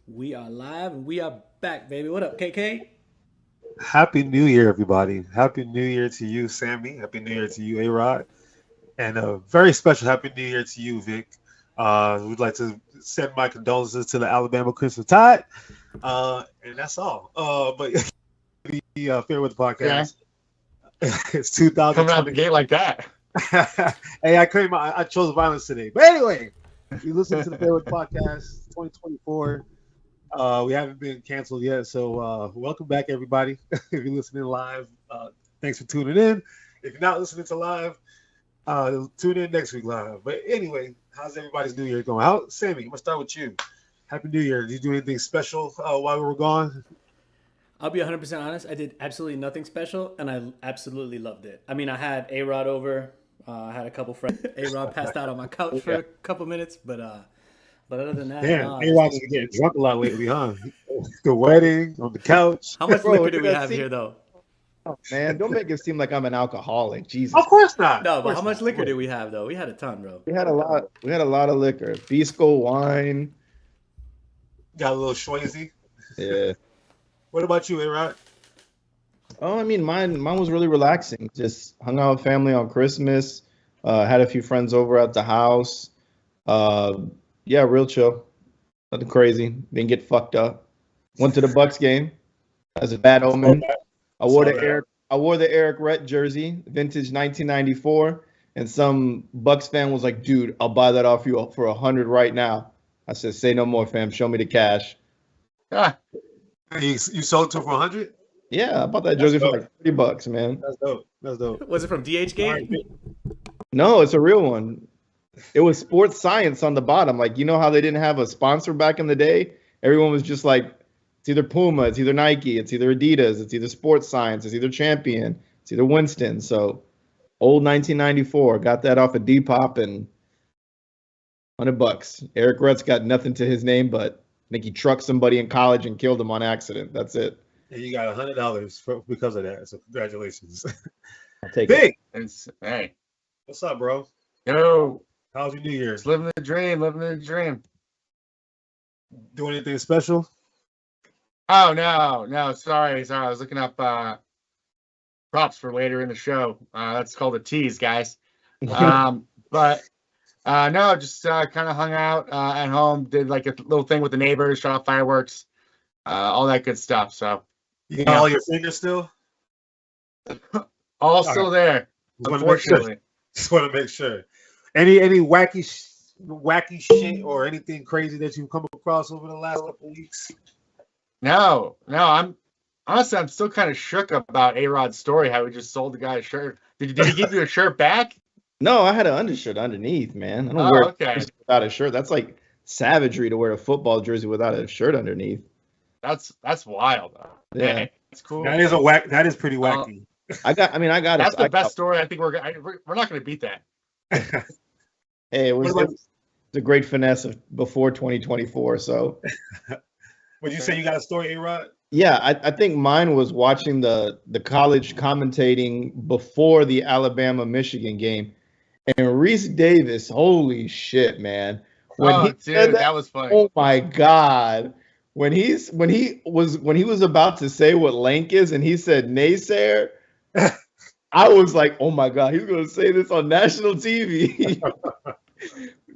We are live and we are back, baby. What up, KK? Happy New Year, everybody. Happy New Year to you, Sammy. Happy New Year to you, A-Rod. And a very special Happy New Year to you, Vic. We'd like to send my condolences to the Alabama Crimson Tide. And that's all. But be fair with the Yeah, podcast. It's coming out the 2020. gate like that. Hey, I chose violence today. But anyway, you listen to the Fair with Podcast 2024. We haven't been canceled yet, so welcome back, everybody. If you're listening live, thanks for tuning in. If you're not listening to live, tune in next week live. But anyway, how's everybody's New Year going? Sammy? I'm gonna start with you. Happy New Year. Did you do anything special while we were gone? I'll be 100% honest. I did absolutely nothing special, and I absolutely loved it. I mean, I had A Rod over. I had a couple friends. A Rod passed out on my couch for Yeah. a couple minutes, but other than that, Damn, no. A-Rod's been getting drunk a lot lately, huh? The wedding on the couch. How much Bro, liquor do we that have seems- here, though? Man, don't make it seem like I'm an alcoholic. Jesus. Of course not. No, Of but course how much not. liquor did we have, though? We had a ton, bro. We had a lot. We had a lot of liquor. Bisco wine. Got a little schwazy. Yeah. What about you, A-Rod? Oh, I mean, mine was really relaxing. Just hung out with family on Christmas. Had a few friends over at the house. Yeah, real chill. Nothing crazy. Didn't get fucked up. Went to the Bucks game. As a bad omen. I wore Saw the that. Eric Rhett jersey, vintage 1994, and some Bucks fan was like, "Dude, I'll buy that off you for 100 right now." I said, "Say no more, fam. Show me the cash." Ah, You sold it to him for 100? Yeah, I bought that jersey for dope. like $30, man. That's dope. That's dope. Was it from DH All right, game? No, it's a real one. It was sports science on the bottom. Like, you know how they didn't have a sponsor back in the day? Everyone was just like, it's either Puma, it's either Nike, it's either Adidas, it's either Sports Science, it's either Champion, it's either Winston. So, old 1994, got that off of Depop and $100. Eric Rhett's got nothing to his name, but I think he trucked somebody in college and killed him on accident. That's it. and you got $100 because of that. So congratulations. I'll take it. Big, hey, what's up, bro? yo, How's your New Year? just living the dream, living the dream. Doing anything special? Oh no, sorry. I was looking up props for later in the show. That's called a tease, guys. But no, just kind of hung out at home, did like a little thing with the neighbors, shot off fireworks, all that good stuff. So You got all your fingers still? all still there, Just want to make sure. unfortunately. Just want to make sure. Any wacky shit or anything crazy that you've come across over the last couple weeks? No, I'm honestly, I'm still kind of shook about A-Rod's story, how he just sold the guy a shirt. Did he give you a shirt back? No, I had an undershirt underneath, man. I don't Oh, wear okay. a jersey without a shirt. That's like savagery to wear a football jersey without a shirt underneath. That's wild. Yeah. Hey, that's cool. That is a whack. That is pretty wacky. I got That's it. the best story. I think we're not going to beat that. Hey, it was, What about- it was a great finesse before 2024. So Would you say you got a story, A-Rod? yeah, I think mine was watching the college commentating before the Alabama Michigan game, and Reese Davis. Holy shit, man! When he Dude, said that was funny. oh my god, when he was about to say what lank is, and he said naysayer. I was like, oh my god, he's gonna say this on national TV.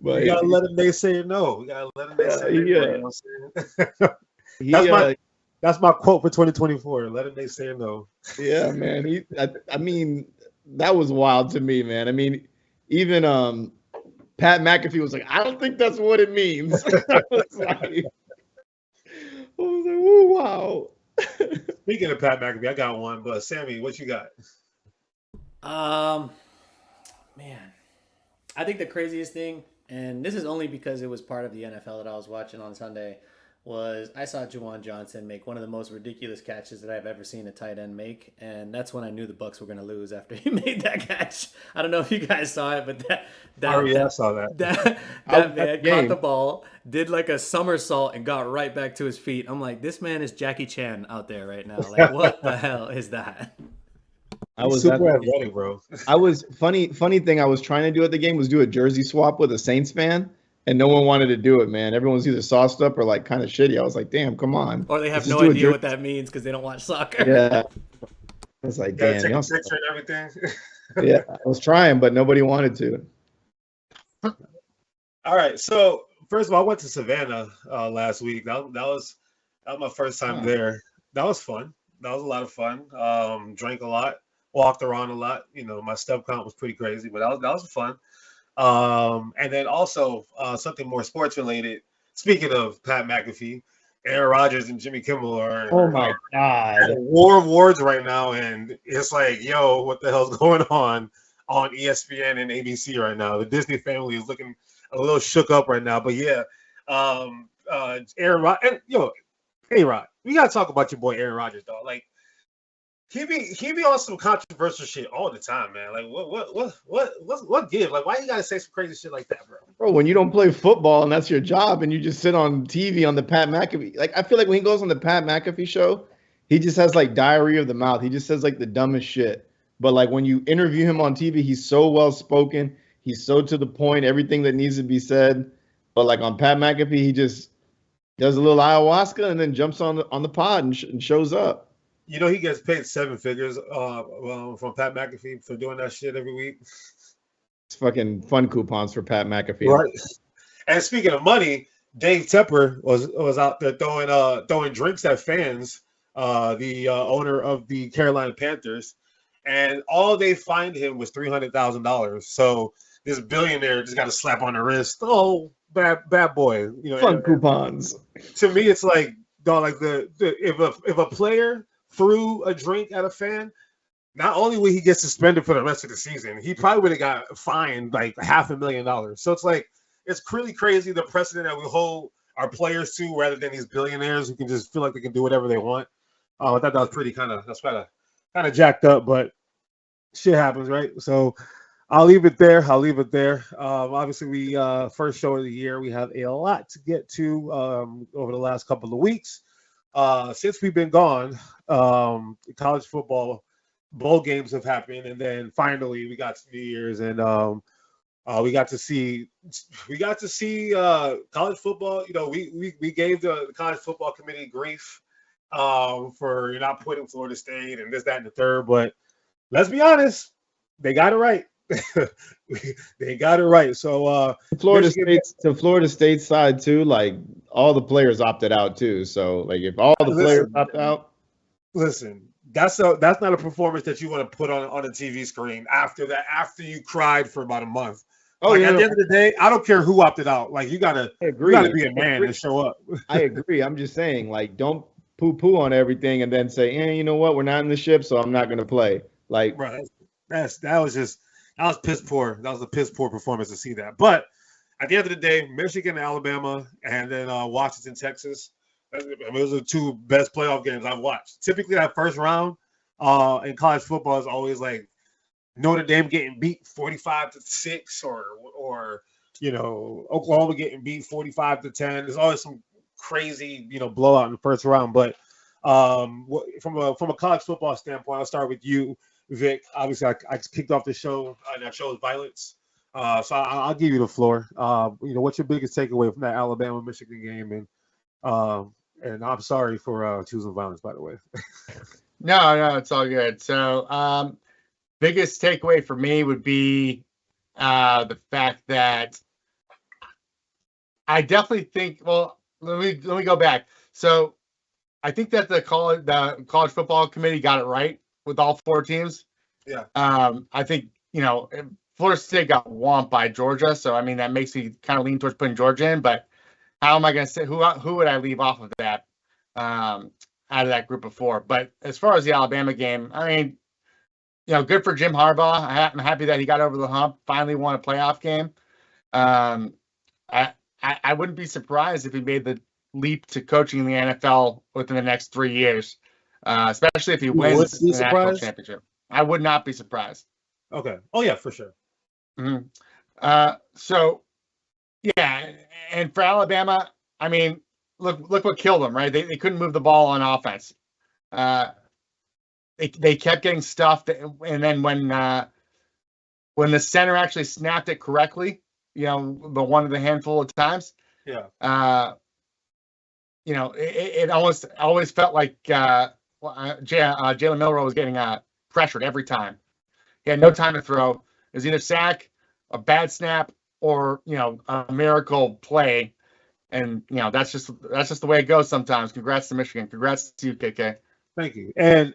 But You gotta let him naysayer know. You gotta let him naysayer know. yeah. You know what I'm saying? he, That's my quote for 2024. Let him naysayer know. yeah, man. I mean, that was wild to me, man. I mean, even Pat McAfee was like, I don't think that's what it means. I was like, oh wow. Speaking of Pat McAfee, I got one. But Sammy, what you got? Man, I think the craziest thing, and this is only because it was part of the NFL that I was watching on Sunday, was I saw Juwan Johnson make one of the most ridiculous catches that I've ever seen a tight end make, and that's when I knew the Bucks were going to lose after he made that catch. I don't know if you guys saw it, but Oh yeah, I saw that. that man caught the ball, did like a somersault, and got right back to his feet. I'm like, this man is Jackie Chan out there right now. Like, what the hell is that? I was super athletic, bro. I was funny thing I was trying to do at the game was do a jersey swap with a Saints fan. and no one wanted to do it, man. Everyone's either sauced up or like kind of shitty. I was like, damn, come on. Or they have Let's just no do a idea what jersey. that means because they don't watch soccer. Yeah. I was like, Gotta damn. take a y'all picture suck. and everything. Yeah, I was trying, but nobody wanted to. All right. So first of all, I went to Savannah last week. That was my first time there. That was fun. That was a lot of fun. Drank a lot, walked around a lot. You know, my step count was pretty crazy, but that was fun. And then also something more sports related. Speaking of Pat McAfee, Aaron Rodgers and Jimmy Kimmel are Oh my at god. war of words right now, and it's like, yo, what the hell's going on ESPN and ABC right now? The Disney family is looking a little shook up right now, but yeah, Aaron Rod and A-Rod, we gotta talk about your boy Aaron Rodgers, dog. Like he be on some controversial shit all the time, man. Like what give? Like why you gotta say some crazy shit like that, bro? Bro, when you don't play football and that's your job and you just sit on TV on the Pat McAfee, like I feel like when he goes on the Pat McAfee show, he just has like diarrhea of the mouth. He just says like the dumbest shit. But like when you interview him on TV, he's so well spoken. He's so to the point, everything that needs to be said. But like on Pat McAfee, he just does a little ayahuasca and then jumps on the pod and shows up. You know he gets paid 7 figures from Pat McAfee for doing that shit every week. It's fucking fun coupons for Pat McAfee. Right. And speaking of money, Dave Tepper was out there throwing drinks at fans, the owner of the Carolina Panthers, and all they fined him was $300,000. So this billionaire just got a slap on the wrist. Oh, bad boy. You know, Fun coupons. To me, it's like, dog, like if a player threw a drink at a fan, not only would he get suspended for the rest of the season, he probably would have got fined like $500,000. So it's like, it's really crazy the precedent that we hold our players to, rather than these billionaires who can just feel like they can do whatever they want. I thought that was pretty kind of jacked up, but shit happens, right? So I'll leave it there. Obviously, we first show of the year. We have a lot to get to over the last couple of weeks. Since we've been gone, college football bowl games have happened, and then finally we got to New Year's, and we got to see college football. You know, we gave the college football committee grief for not putting Florida State and this, that, and the third, but let's be honest, they got it right. They got it right. So Florida State side too, like all the players opted out too. So like if all the players opt out, listen, that's not a performance that you want to put on a TV screen after you cried for about a month. At the end of the day, I don't care who opted out. Like you gotta be a man and show up. I agree. I'm just saying, like, don't poo on everything and then say, you know what, we're not in the ship, so I'm not gonna play. Like, right. That was piss poor. That was a piss poor performance to see that. But at the end of the day, Michigan, Alabama, and then Washington, Texas. Those are the two best playoff games I've watched. Typically, that first round in college football is always like Notre Dame getting beat 45-6, or Oklahoma getting beat 45-10. There's always some crazy blowout in the first round. But from a college football standpoint, I'll start with you, Vic. Obviously, I kicked off the show, and that show is violence. So I'll give you the floor. What's your biggest takeaway from that Alabama-Michigan game? And I'm sorry for choosing violence, by the way. No, it's all good. So, biggest takeaway for me would be the fact that I definitely think. Well, let me go back. So, I think that the college football committee got it right with all 4 teams. Yeah. I think Florida State got whomped by Georgia, so I mean that makes me kind of lean towards putting Georgia in. But how am I going to say who would I leave off of that out of that group of 4? But as far as the Alabama game, I mean, good for Jim Harbaugh. I'm happy that he got over the hump, finally won a playoff game. I wouldn't be surprised if he made the leap to coaching in the NFL within the next 3 years, especially if he wins the national championship. I would not be surprised. Okay. Oh yeah, for sure. Mm-hmm. So yeah, and for Alabama, I mean, look what killed them, right? They couldn't move the ball on offense. They kept getting stuffed, and then when the center actually snapped it correctly, the one of the handful of times. Yeah. It almost always felt like Jalen Milroe was getting pressured every time. He had no time to throw. It was either sack, a bad snap, or a miracle play. And that's just the way it goes sometimes. Congrats to Michigan. Congrats to you, KK. Thank you. And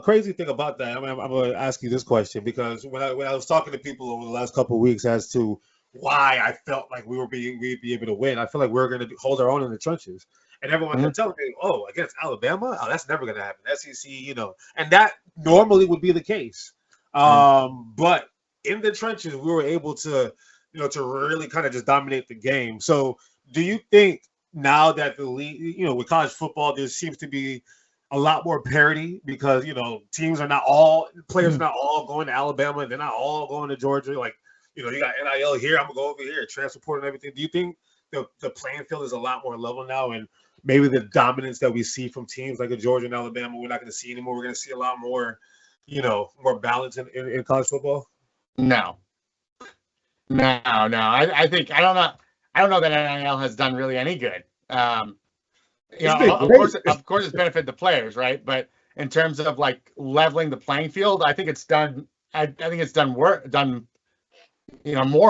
crazy thing about that, I'm going to ask you this question, because when I was talking to people over the last couple of weeks as to why I felt like we'd be able to win, I feel like we're going to hold our own in the trenches. And everyone kept telling me, "Oh, against Alabama, that's never going to happen. SEC, and that normally would be the case. But in the trenches, we were able to, to really kind of just dominate the game. So, do you think now that the league, with college football, there seems to be a lot more parity, because players are not all going to Alabama, they're not all going to Georgia. Like, you got NIL here, I'm gonna go over here, transfer portal and everything. Do you think the playing field is a lot more level now, and maybe the dominance that we see from teams like a Georgia and Alabama, we're not going to see anymore? We're going to see a lot more, more balance in college football. No. I think I don't know that NIL has done really any good. Of course, it's benefited the players, right? But in terms of like leveling the playing field, I think it's done. I think it's done more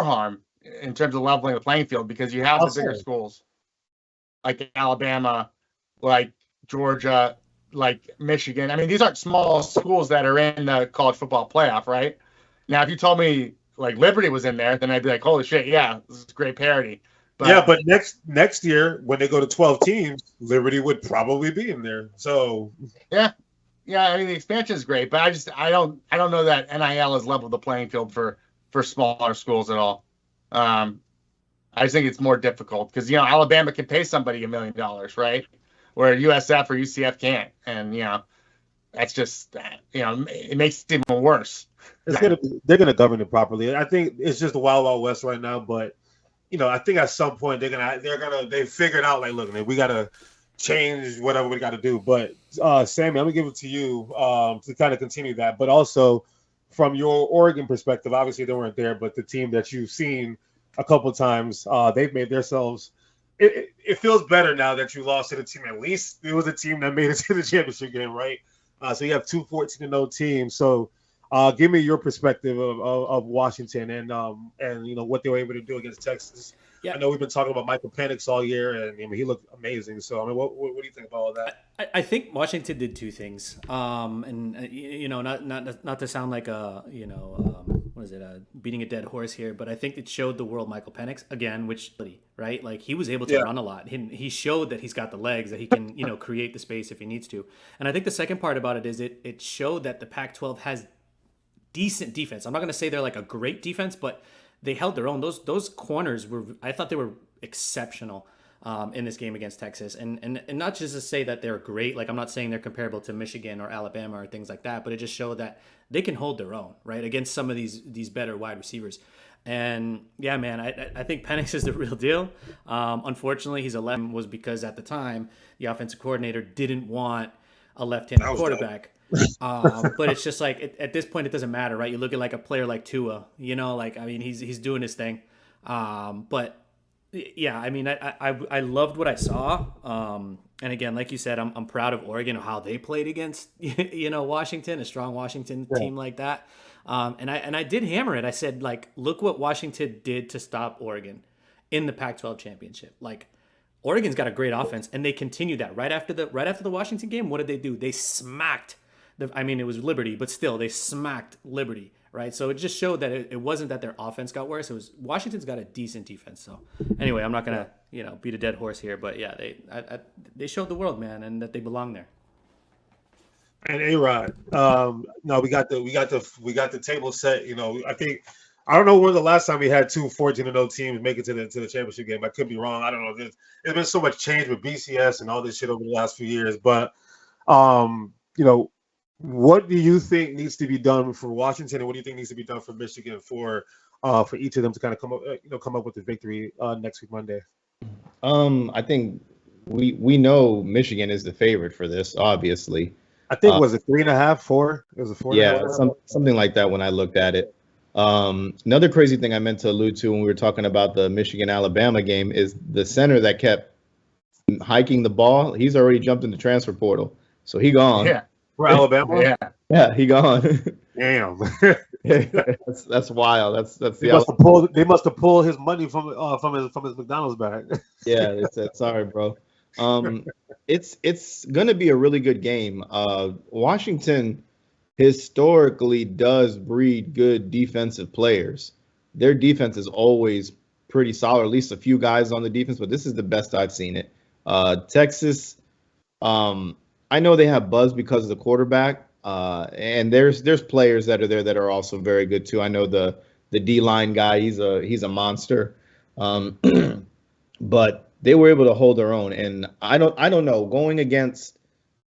harm in terms of leveling the playing field, because you have the bigger schools like Alabama, like Georgia, like Michigan. I mean, these aren't small schools that are in the college football playoff, right? Now, if you told me like Liberty was in there, then I'd be like, holy shit, yeah, this is great parity. But next year, when they go to 12 teams, Liberty would probably be in there. So yeah. I mean, the expansion is great, but I don't know that NIL has leveled the playing field for smaller schools at all. I just think it's more difficult because Alabama can pay somebody $1 million, right? Where USF or UCF can't, and that's just it makes it even worse. They're gonna govern it properly. I think it's just the wild west right now, but I think at some point they figured out, like, look, man, we gotta change whatever we got to do. But Sammy, I'm gonna give it to you to kind of continue that, but also from your Oregon perspective, obviously they weren't there, but the team that you've seen a couple of times, they've made themselves. It feels better now that you lost to the team. At least it was a team that made it to the championship game, right? So you have 2 14-0 teams. So give me your perspective of Washington and what they were able to do against Texas. Yeah. I know we've been talking about Michael Penix all year, and he looked amazing. So what do you think about all that? I think Washington did 2 things, and not to sound like beating a dead horse here, but I think it showed the world Michael Penix again, right? Like, he was able to run a lot. He showed that he's got the legs, that he can create the space if he needs to. And I think the second part about it is it showed that the Pac-12 has decent defense. I'm not going to say they're like a great defense, but they held their own. Those corners I thought they were exceptional in this game against Texas, and not just to say that they're great. Like, I'm not saying they're comparable to Michigan or Alabama or things like that, but it just showed that they can hold their own, right, against some of these better wide receivers. And yeah, man, I think Penix is the real deal. Unfortunately, he's 11 was because at the time the offensive coordinator didn't want a left-handed quarterback. But it's just like at this point it doesn't matter, right? You look at like a player like Tua, he's doing his thing. But yeah, I mean, I loved what I saw. And again, like you said, I'm proud of Oregon, of how they played against Washington, a strong Washington team like that. And I did hammer it. I said, like, look what Washington did to stop Oregon in the Pac-12 championship. Like, Oregon's got a great offense, and they continued that right after the Washington game. What did they do? They smacked. It was Liberty, but still, they smacked Liberty, right? So it just showed that it wasn't that their offense got worse. It was Washington's got a decent defense. So anyway, I'm not gonna beat a dead horse here, but yeah, they showed the world, man, and that they belong there. And A-Rod, no, we got the table set. I don't know when the last time we had 2 14-0 teams make it to the championship game. I could be wrong. I don't know. There's been so much change with BCS and all this shit over the last few years, but what do you think needs to be done for Washington, and what do you think needs to be done for Michigan for each of them to kind of come up with the victory next week Monday? I think we know Michigan is the favorite for this, obviously. I think was it 3.5, 4? It was a 4. Yeah, something like that when I looked at it. Another crazy thing I meant to allude to when we were talking about the Michigan-Alabama game is the center that kept hiking the ball. He's already jumped in the transfer portal, so he gone. Yeah. For Alabama? Yeah. Yeah, he gone. Damn. That's wild. That's They must have pulled his money from his McDonald's bag. Yeah, they said sorry, bro. It's gonna be a really good game. Washington historically does breed good defensive players. Their defense is always pretty solid, at least a few guys on the defense, but this is the best I've seen it. Texas, I know they have buzz because of the quarterback, and there's players that are there that are also very good too. I know the D-line guy, he's a monster. But they were able to hold their own, and I don't know, going against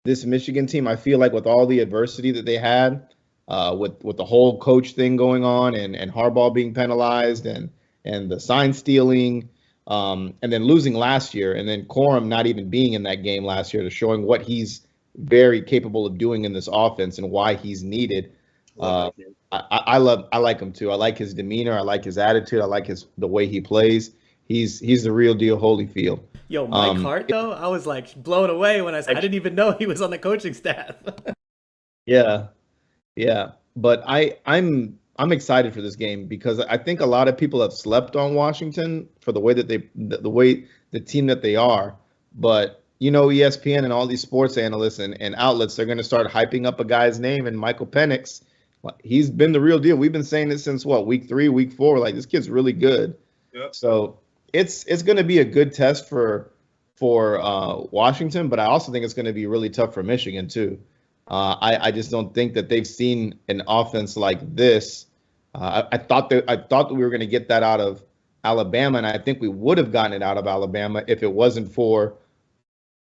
this Michigan team, I feel like with all the adversity that they had, with the whole coach thing going on and Harbaugh being penalized and the sign stealing, and then losing last year, and then Corum not even being in that game last year, to showing what he's very capable of doing in this offense and why he's needed. I like him too. I like his demeanor. I like his attitude. I like the way he plays. He's the real deal Holyfield. Yo, Mike Hart though, I was like blown away when I didn't even know he was on the coaching staff. Yeah. But I'm excited for this game because I think a lot of people have slept on Washington for the way that the team that they are. But ESPN and all these sports analysts and outlets, they're going to start hyping up a guy's name, and Michael Penix, he's been the real deal. We've been saying this since week 3, week 4. Like, this kid's really good. Yep. So it's going to be a good test for Washington, but I also think it's going to be really tough for Michigan too. I just don't think that they've seen an offense like this. I thought that we were going to get that out of Alabama, and I think we would have gotten it out of Alabama if it wasn't for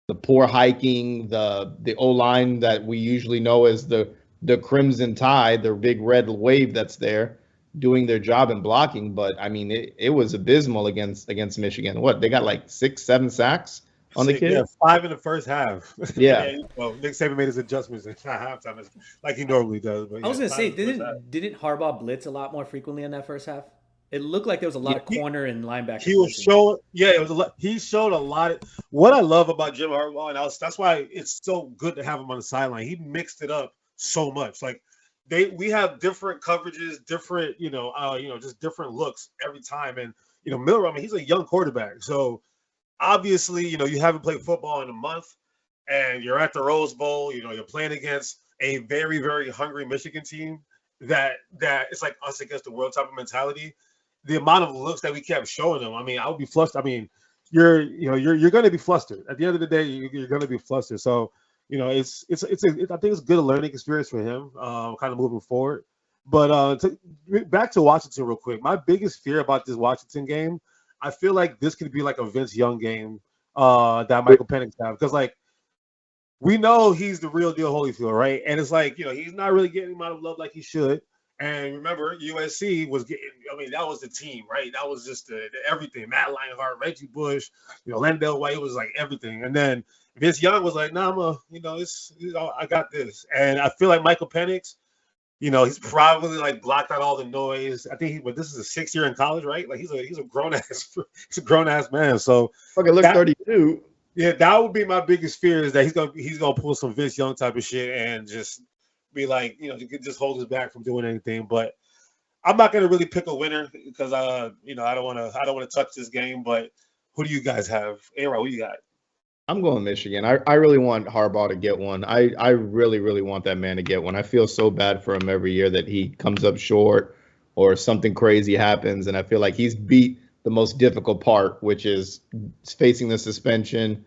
the poor hiking, the O-line that we usually know as the Crimson Tide, the big red wave that's there, doing their job and blocking. But I mean, it was abysmal against Michigan. What, they got like 6-7 sacks on the kid? Yeah, 5 in the first half. Yeah. Well, Nick Saban made his adjustments at halftime, like he normally does. But I was gonna say, didn't Harbaugh blitz a lot more frequently in that first half? It looked like there was a lot of corner and linebacker. He was showing, it was a lot. He showed a lot. What I love about Jim Harbaugh, and that's why it's so good to have him on the sideline. He mixed it up so much. Like, we have different coverages, different, just different looks every time. And Miller, I mean, he's a young quarterback, so obviously, you haven't played football in a month, and you're at the Rose Bowl. You're playing against a very, very hungry Michigan team that it's like us against the world type of mentality. The amount of looks that we kept showing them, I mean, I would be flustered. I mean, you're going to be flustered. At the end of the day, you're going to be flustered. So, I think it's a good learning experience for him, kind of moving forward. But back to Washington real quick. My biggest fear about this Washington game, I feel like this could be like a Vince Young game that Michael Penix have, because like we know he's the real deal Holyfield, right? And it's like he's not really getting a lot of love like he should. And remember, USC was getting. I mean, that was the team, right? That was just the everything. Matt Leinart, Reggie Bush, Landell White was like everything. And then Vince Young was like, "Nah, I got this." And I feel like Michael Penix, he's probably like blocked out all the noise. I think this is his 6th year in college, right? Like he's a grown ass man. So fucking look 32. Yeah, that would be my biggest fear, is that he's gonna pull some Vince Young type of shit and just be like, just hold us back from doing anything. But I'm not gonna really pick a winner because I don't want to touch this game. But who do you guys have? A-Rod, who you got? I'm going Michigan. I really want Harbaugh to get one. I really, really want that man to get one. I feel so bad for him every year that he comes up short or something crazy happens, and I feel like he's beat the most difficult part, which is facing the suspension.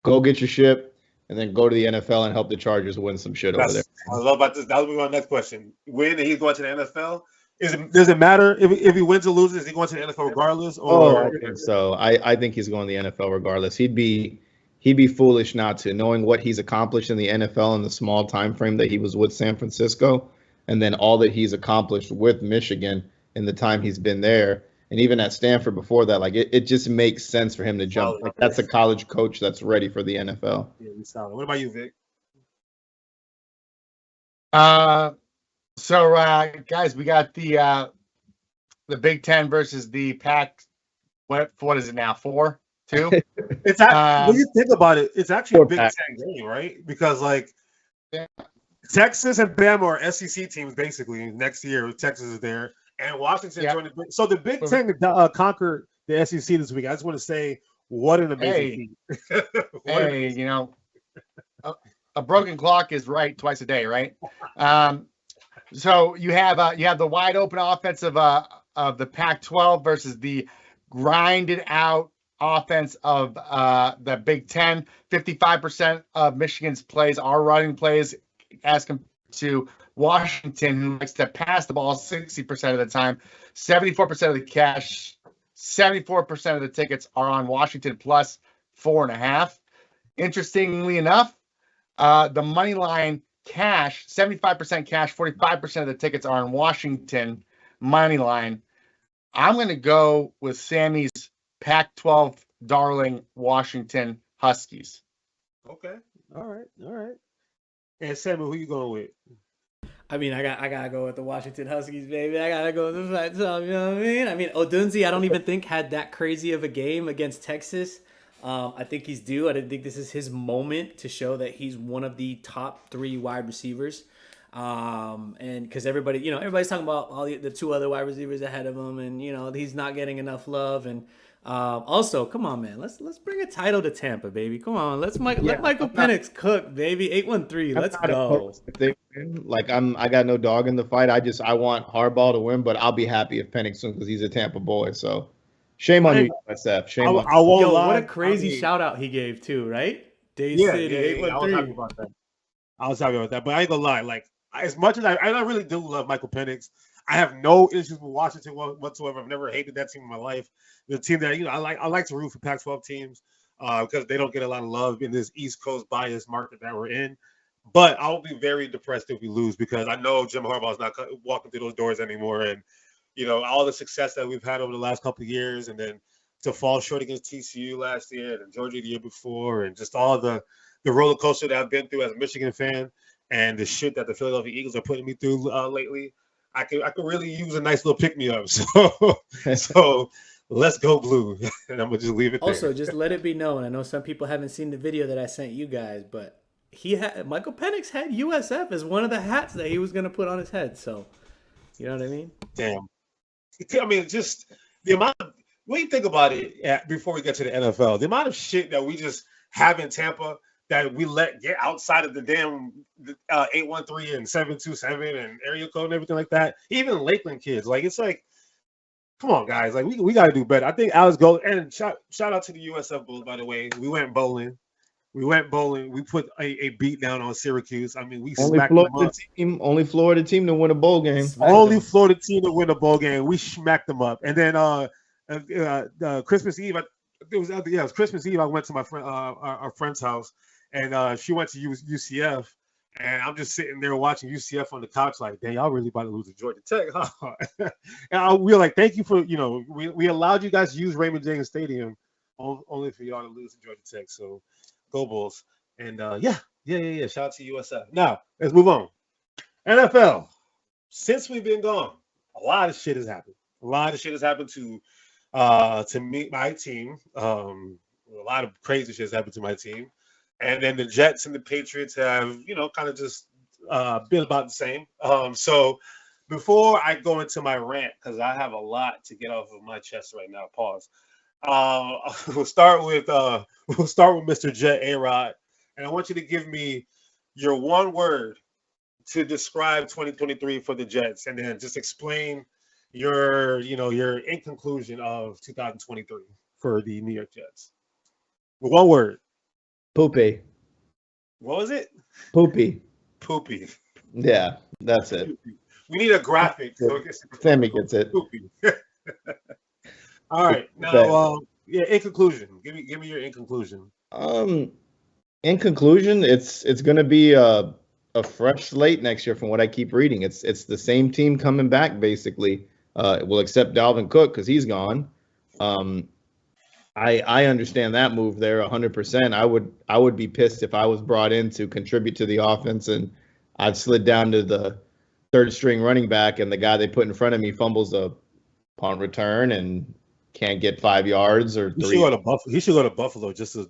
Go get your ship, and then go to the NFL and help the Chargers win some shit over there. I love about this. That was my next question. When he's going to the NFL, does it matter if he wins or loses? Is he going to the NFL regardless? I think so. I think he's going to the NFL regardless. He'd be foolish not to, knowing what he's accomplished in the NFL in the small time frame that he was with San Francisco, and then all that he's accomplished with Michigan in the time he's been there. And even at Stanford before that, like it just makes sense for him to jump. Like, that's a college coach that's ready for the NFL. Yeah, he's solid. What about you, Vic? So guys, we got the the Big Ten versus the Pac. What is it now? 4, 2. It's when you think about it, it's actually a Big Pac. Ten game, right? Because like Yeah. Texas and Bama are SEC teams basically next year. Texas is there, and Washington Yeah. joined the. So the Big Ten conquered the SEC this week. I just want to say, what an amazing team! Hey, you know, a broken clock is right twice a day, right? So you have the wide open offense of the Pac-12 versus the grinded out offense of the Big Ten. 55% of Michigan's plays are running plays, as compared to Washington, who likes to pass the ball 60% of the time. 74% of the cash, 74% of the tickets are on Washington plus 4.5. Interestingly enough, the money line cash, 75% cash, 45% of the tickets are on Washington money line. I'm going to go with Sammy's Pac-12 darling Washington Huskies. Okay, all right. And Sammy, who you going with? I mean, I gotta go with the Washington Huskies, baby. I gotta go with the Pac-12. You know what I mean? I mean, Odunze, I don't even think had that crazy of a game against Texas. I think he's due. I didn't think this is his moment to show that he's one of the top 3 wide receivers. And because everybody's talking about all the 2 other wide receivers ahead of him, and he's not getting enough love. And also, come on, man, let's bring a title to Tampa, baby. Come on, let Michael Penix cook, baby. 8-1-3, let's go. If they win, like I got no dog in the fight. I want Harbaugh to win, but I'll be happy if Penix wins because he's a Tampa boy. So shame on you, USF. Shame on I won't lie. What a crazy shout out he gave too, right? Day City, 8-1-3. I was happy about that. But I ain't gonna lie. Like, as much as I really do love Michael Penix, I have no issues with Washington whatsoever. I've never hated that team in my life. The team that I like to root for Pac-12 teams because they don't get a lot of love in this East Coast bias market that we're in. But I'll be very depressed if we lose because I know Jim Harbaugh is not walking through those doors anymore. And all the success that we've had over the last couple of years, and then to fall short against TCU last year and Georgia the year before, and just all the roller coaster that I've been through as a Michigan fan, and the shit that the Philadelphia Eagles are putting me through lately, I could really use a nice little pick me up. So let's go blue, and I'm gonna just leave it there. Also, just let it be known. I know some people haven't seen the video that I sent you guys, but Michael Penix had USF as one of the hats that he was gonna put on his head. So, you know what I mean? Damn. I mean, just the amount of, when you think about it, before we get to the NFL, the amount of shit that we just have in Tampa that we let get outside of the damn 813 and 727 and area code and everything like that. Even Lakeland kids, like, it's like, come on, guys, like we got to do better. I think Alex Gold, and shout out to the USF Bulls, by the way. We went bowling. We put a beat down on Syracuse. I mean, we smacked them up. Only Florida team to win a bowl game. Florida team to win a bowl game. We smacked them up. And then Christmas Eve, it was Christmas Eve. I went to my friend, our friend's house, and she went to UCF. And I'm just sitting there watching UCF on the couch, like, dang, y'all really about to lose to Georgia Tech, huh? And we were like, thank you for, we allowed you guys to use Raymond James Stadium only for y'all to lose to Georgia Tech. So go Bulls. And yeah. Shout out to USF. Now, let's move on. NFL. Since we've been gone, a lot of shit has happened. A lot of shit has happened to meet my team. A lot of crazy shit has happened to my team. And then the Jets and the Patriots have, kind of just been about the same. So before I go into my rant, because I have a lot to get off of my chest right now, pause. We'll start with Mr. Jet A-Rod, and I want you to give me your one word to describe 2023 for the Jets, and then just explain your in conclusion of 2023 for the New York Jets. With one word. Poopy. What was it? Poopy. Yeah, that's it. We need a graphic. So Sammy gets it. Poopy. All right. Now, in conclusion, give me your in conclusion. In conclusion, it's going to be a fresh slate next year from what I keep reading. It's the same team coming back basically. We'll accept Dalvin Cook because he's gone. I understand that move there 100%. I would be pissed if I was brought in to contribute to the offense and I've slid down to the third string running back and the guy they put in front of me fumbles a punt return and can't get 5 yards or He should 3. go to Buffalo. He should go to Buffalo just to.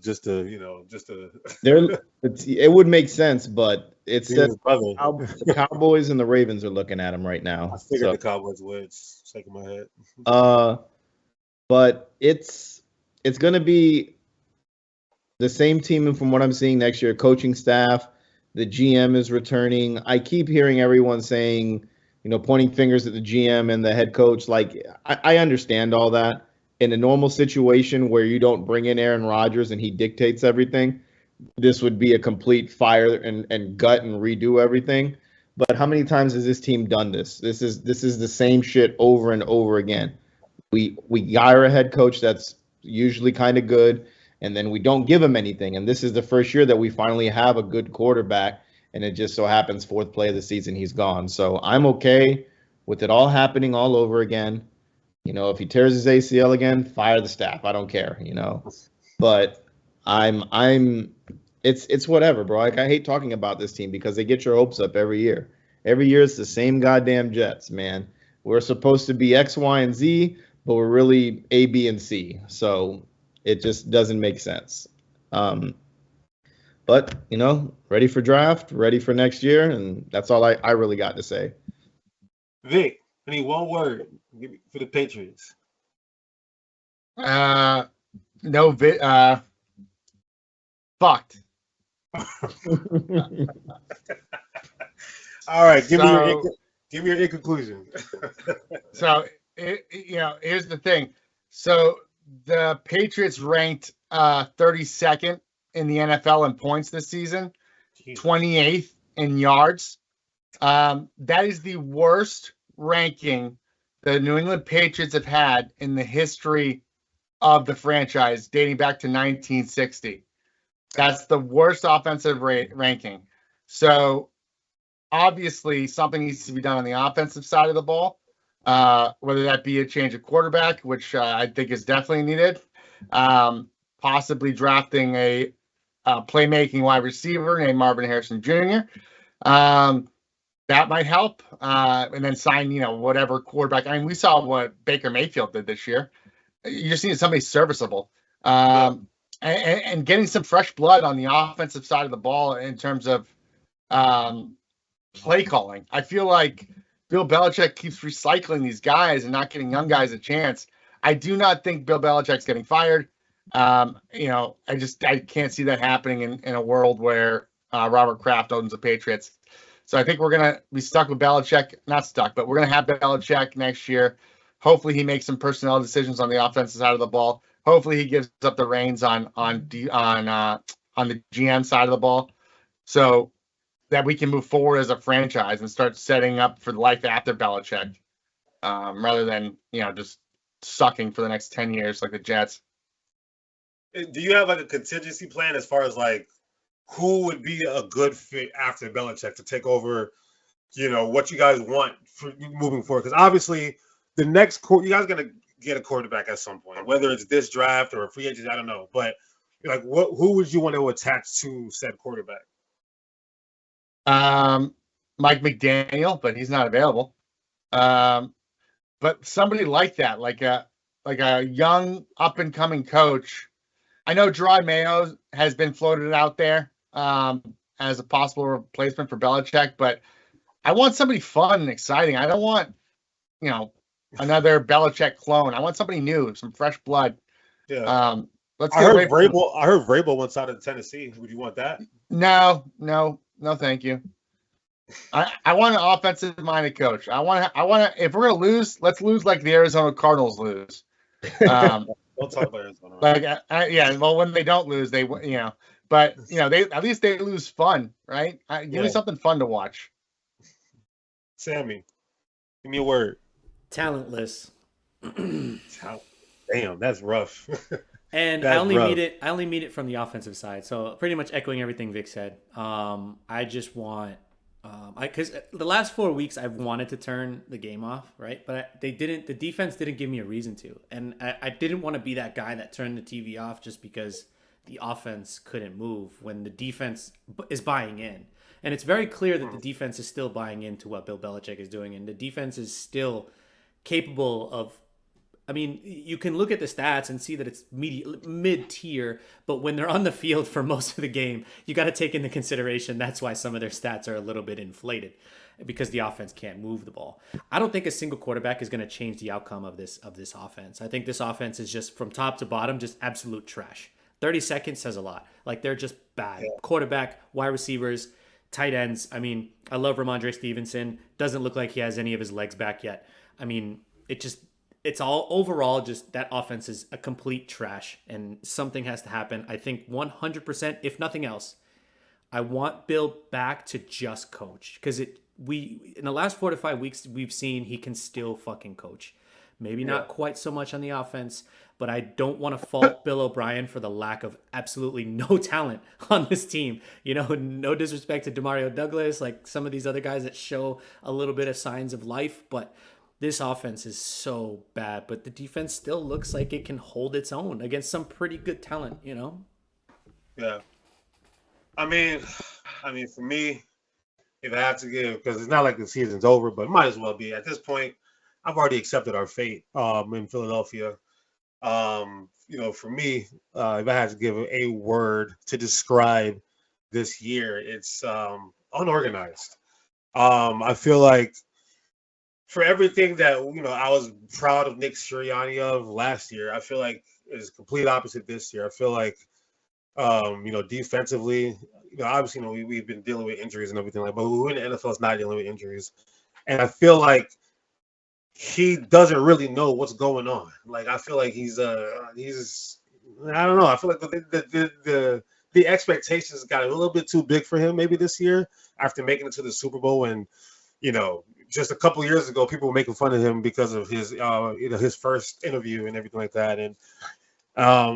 It would make sense, but it See says his brother. the Cowboys and the Ravens are looking at him right I now. figured So, the Cowboys would. It's shaking my head. but it's going to be the same team, and from what I'm seeing next year, coaching staff, the GM is returning. I keep hearing everyone saying, pointing fingers at the GM and the head coach. Like, I understand all that. In a normal situation where you don't bring in Aaron Rodgers and he dictates everything, this would be a complete fire and gut and redo everything. But how many times has this team done this? This is the same shit over and over again. We hire a head coach that's usually kind of good, and then we don't give him anything. And this is the first year that we finally have a good quarterback, and it just so happens 4th play of the season he's gone. So I'm okay with it all happening all over again. If he tears his ACL again, fire the staff. I don't care, But it's whatever, bro. Like, I hate talking about this team because they get your hopes up every year. Every year it's the same goddamn Jets, man. We're supposed to be X, Y, and Z, but we're really A, B, and C. So it just doesn't make sense. But, ready for draft, ready for next year, and that's all I really got to say. Vic, I need one word for the Patriots. No, fucked. All right, give me your conclusion. So, here's the thing. So the Patriots ranked 32nd in the NFL in points this season, 28th in yards. That is the worst ranking the New England Patriots have had in the history of the franchise, dating back to 1960. That's the worst offensive ranking. So obviously something needs to be done on the offensive side of the ball, whether that be a change of quarterback, which I think is definitely needed, possibly drafting a playmaking wide receiver named Marvin Harrison Jr. That might help, and then sign, whatever quarterback. I mean, we saw what Baker Mayfield did this year. You just need somebody serviceable, and getting some fresh blood on the offensive side of the ball in terms of play calling. I feel like Bill Belichick keeps recycling these guys and not getting young guys a chance. I do not think Bill Belichick's getting fired. I can't see that happening in a world where Robert Kraft owns the Patriots. So I think we're going to be stuck with Belichick. Not stuck, but we're going to have Belichick next year. Hopefully he makes some personnel decisions on the offensive side of the ball. Hopefully he gives up the reins on the GM side of the ball, so that we can move forward as a franchise and start setting up for life after Belichick, rather than just sucking for the next 10 years like the Jets. Do you have like a contingency plan as far as like who would be a good fit after Belichick to take over? What you guys want for moving forward? Because obviously the next you guys are gonna get a quarterback at some point, whether it's this draft or a free agent, I don't know. But like, who would you want to attach to said quarterback? Mike McDaniel, but he's not available. But somebody like that, like a young up and coming coach. I know Gerard Mayo has been floated out there as a possible replacement for Belichick, but I want somebody fun and exciting. I don't want another Belichick clone. I want somebody new, some fresh blood. Yeah. Let's I get heard away Vrabel. I heard Vrabel wants out of Tennessee. Would you want that? No, thank you. I want an offensive minded coach. I want to. If we're gonna lose, let's lose like the Arizona Cardinals lose. Don't talk about Arizona. Like yeah. Well, when they don't lose, they but they at least they lose fun, right? Give me something fun to watch. Sammy, give me a word. Talentless. Damn, that's rough. And That's I only rough. mean it from the offensive side. So pretty much echoing everything Vic said. I just want, because the last 4 weeks I've wanted to turn the game off, right? But they didn't. The defense didn't give me a reason to, and I didn't want to be that guy that turned the TV off just because the offense couldn't move when the defense is buying in. And it's very clear that the defense is still buying into what Bill Belichick is doing, and the defense is still capable of I mean, you can look at the stats and see that it's mid-tier, but when they're on the field for most of the game, you got to take into consideration that's why some of their stats are a little bit inflated because the offense can't move the ball. I don't think a single quarterback is going to change the outcome of this offense. I think this offense is just from top to bottom just absolute trash. 30 seconds says a lot. Like, they're just bad. Yeah. Quarterback, wide receivers, tight ends. I mean, I love Ramondre Stevenson. Doesn't look like he has any of his legs back yet. I mean, it's all overall just that offense is a complete trash, and something has to happen. I think 100%, if nothing else, I want Bill back to just coach, because in the last 4 to 5 weeks we've seen he can still fucking coach. Maybe not quite so much on the offense, but I don't want to fault Bill O'Brien for the lack of absolutely no talent on this team. You know, no disrespect to Demario Douglas, like some of these other guys that show a little bit of signs of life, but this offense is so bad, but the defense still looks like it can hold its own against some pretty good talent, you know? Yeah. I mean, for me, if I have to give, because it's not like the season's over, but it might as well be. At this point, I've already accepted our fate in Philadelphia. You know, for me, if I had to give a word to describe this year, it's unorganized. I feel like for everything that, you know, I was proud of Nick Sirianni of last year, I feel like it's complete opposite this year. I feel like, you know, defensively, you know, obviously, you know, we've been dealing with injuries and everything like, but who in the NFL is not dealing with injuries? And I feel like he doesn't really know what's going on. Like, I feel like he's I don't know. I feel like the expectations got a little bit too big for him maybe this year after making it to the Super Bowl. And, you know, just a couple of years ago, people were making fun of him because of his, you know, his first interview and everything like that. And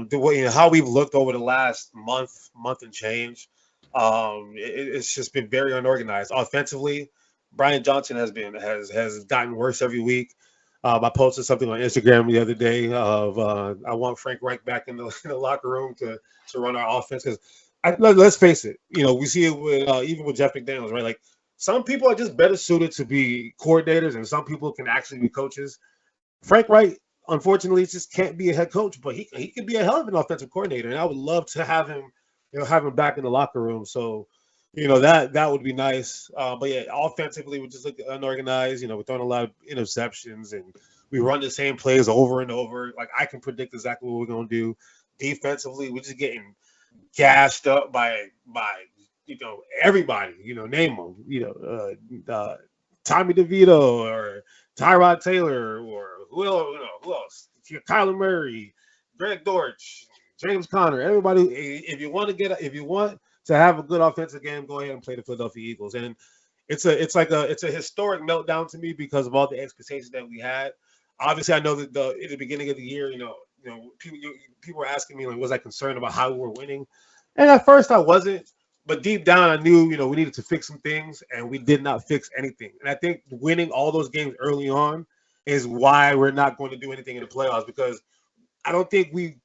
the way, you know, how we've looked over the last month and change, it's just been very unorganized. Offensively, Brian Johnson has gotten worse every week. I posted something on Instagram the other day of I want Frank Reich back in the locker room to run our offense, because let's face it, you know, we see it with even with Jeff McDaniels, right? Like, some people are just better suited to be coordinators, and some people can actually be coaches. Frank Reich, unfortunately, just can't be a head coach, but he could be a hell of an offensive coordinator, and I would love to have him, you know, have him back in the locker room. So, you know, that would be nice. But yeah, offensively, we just look unorganized. You know, we're throwing a lot of interceptions, and we run the same plays over and over. Like, I can predict exactly what we're gonna do. Defensively, we're just getting gassed up by you know, everybody. You know, name them. You know, Tommy DeVito or Tyrod Taylor or who else? Kyler Murray, Greg Dortch, James Conner. Everybody. If you want to have a good offensive game, go ahead and play the Philadelphia Eagles. And it's a historic meltdown to me because of all the expectations that we had. Obviously, I know that in the beginning of the year, you know, people were asking me, like, was I concerned about how we were winning? And at first I wasn't, but deep down I knew, you know, we needed to fix some things, and we did not fix anything. And I think winning all those games early on is why we're not going to do anything in the playoffs, because I don't think we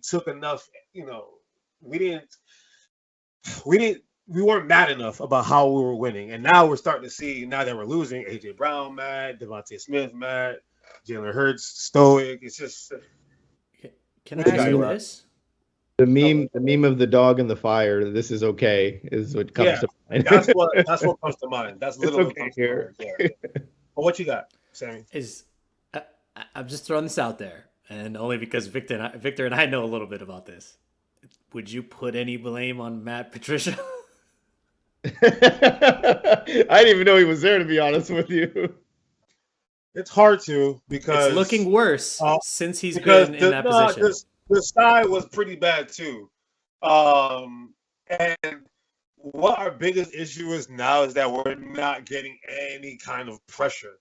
took enough, you know, we weren't mad enough about how we were winning. And now we're starting to see, now that we're losing, AJ Brown mad, Devontae Smith mad, Jalen Hurts stoic. It's just can I ask you this? The meme of the dog in the fire, this is okay, is what comes to mind. That's what comes to mind. That's literally what comes to mind. Yeah. Well, what you got, Sammy? I'm just throwing this out there, and only because Victor and I know a little bit about this. Would you put any blame on Matt Patricia? I didn't even know he was there, to be honest with you. It's hard to, because it's looking worse since he's been in that position. The side was pretty bad too. And what our biggest issue is now is that we're not getting any kind of pressure.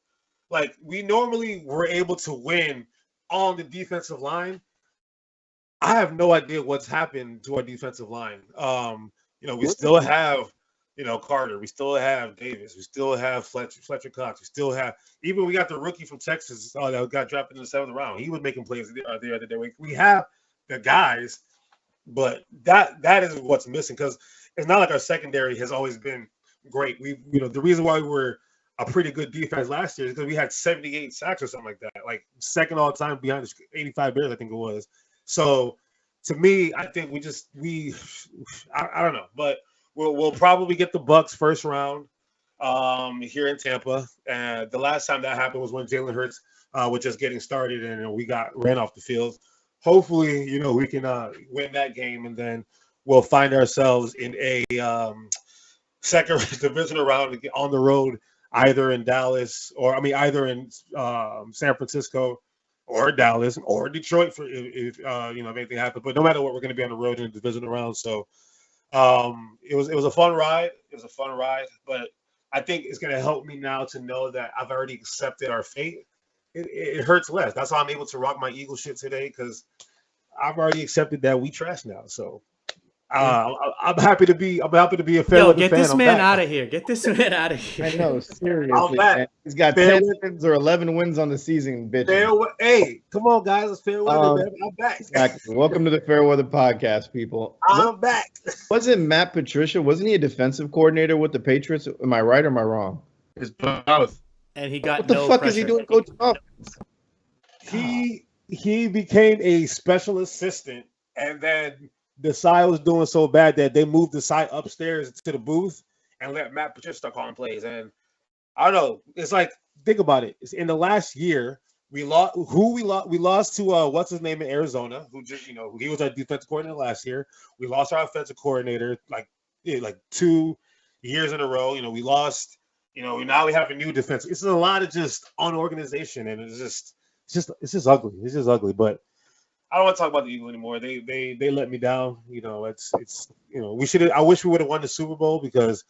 Like, we normally were able to win on the defensive line. I have no idea what's happened to our defensive line. You know, we still have, you know, Carter. We still have Davis. We still have Fletcher Cox. We still have, even we got the rookie from Texas that got drafted in the 7th round. He was making plays the other day. We have the guys, but that is what's missing, because it's not like our secondary has always been great. You know, the reason why we're a pretty good defense last year because we had 78 sacks or something like that, like second all time behind the 85 Bears, I think it was. So to me, I think I don't know, but we'll probably get the Bucks first round here in Tampa. And the last time that happened was when Jalen Hurts was just getting started and we got ran off the field. Hopefully, we can win that game, and then we'll find ourselves in a second divisional round on the road, either in Dallas either in San Francisco or Dallas or Detroit for if anything happens. But no matter what, we're going to be on the road in the divisional round. So it was a fun ride. It was a fun ride, but I think it's going to help me now to know that I've already accepted our fate. It hurts less. That's why I'm able to rock my Eagle shit today, because I've already accepted that we trash now. So I'm happy to be a fan. Yo, get this man out of here. Get this man out of here. I know, seriously. Man. He's got 10 wins or 11 wins on the season, bitch. Hey, come on, guys. It's fair weather, man. I'm back. Exactly. Welcome to the Fair Weather Podcast, people. I'm back. Wasn't Matt Patricia, wasn't he a defensive coordinator with the Patriots? Am I right or am I wrong? It's both. And he got what the fuck pressure. is he doing coaching offense? He became a special assistant, and then the side was doing so bad that they moved the side upstairs to the booth and let Matt Patricia start calling plays. And I don't know. It's like, think about it. It's in the last year, we lost to what's his name in Arizona, who just he was our defensive coordinator last year. We lost our offensive coordinator like 2 years in a row. We lost. Now we have a new defense. It's a lot of just unorganization, and it's just ugly. It's just ugly. But I don't want to talk about the Eagles anymore. They let me down. It's we should. I wish we would have won the Super Bowl, because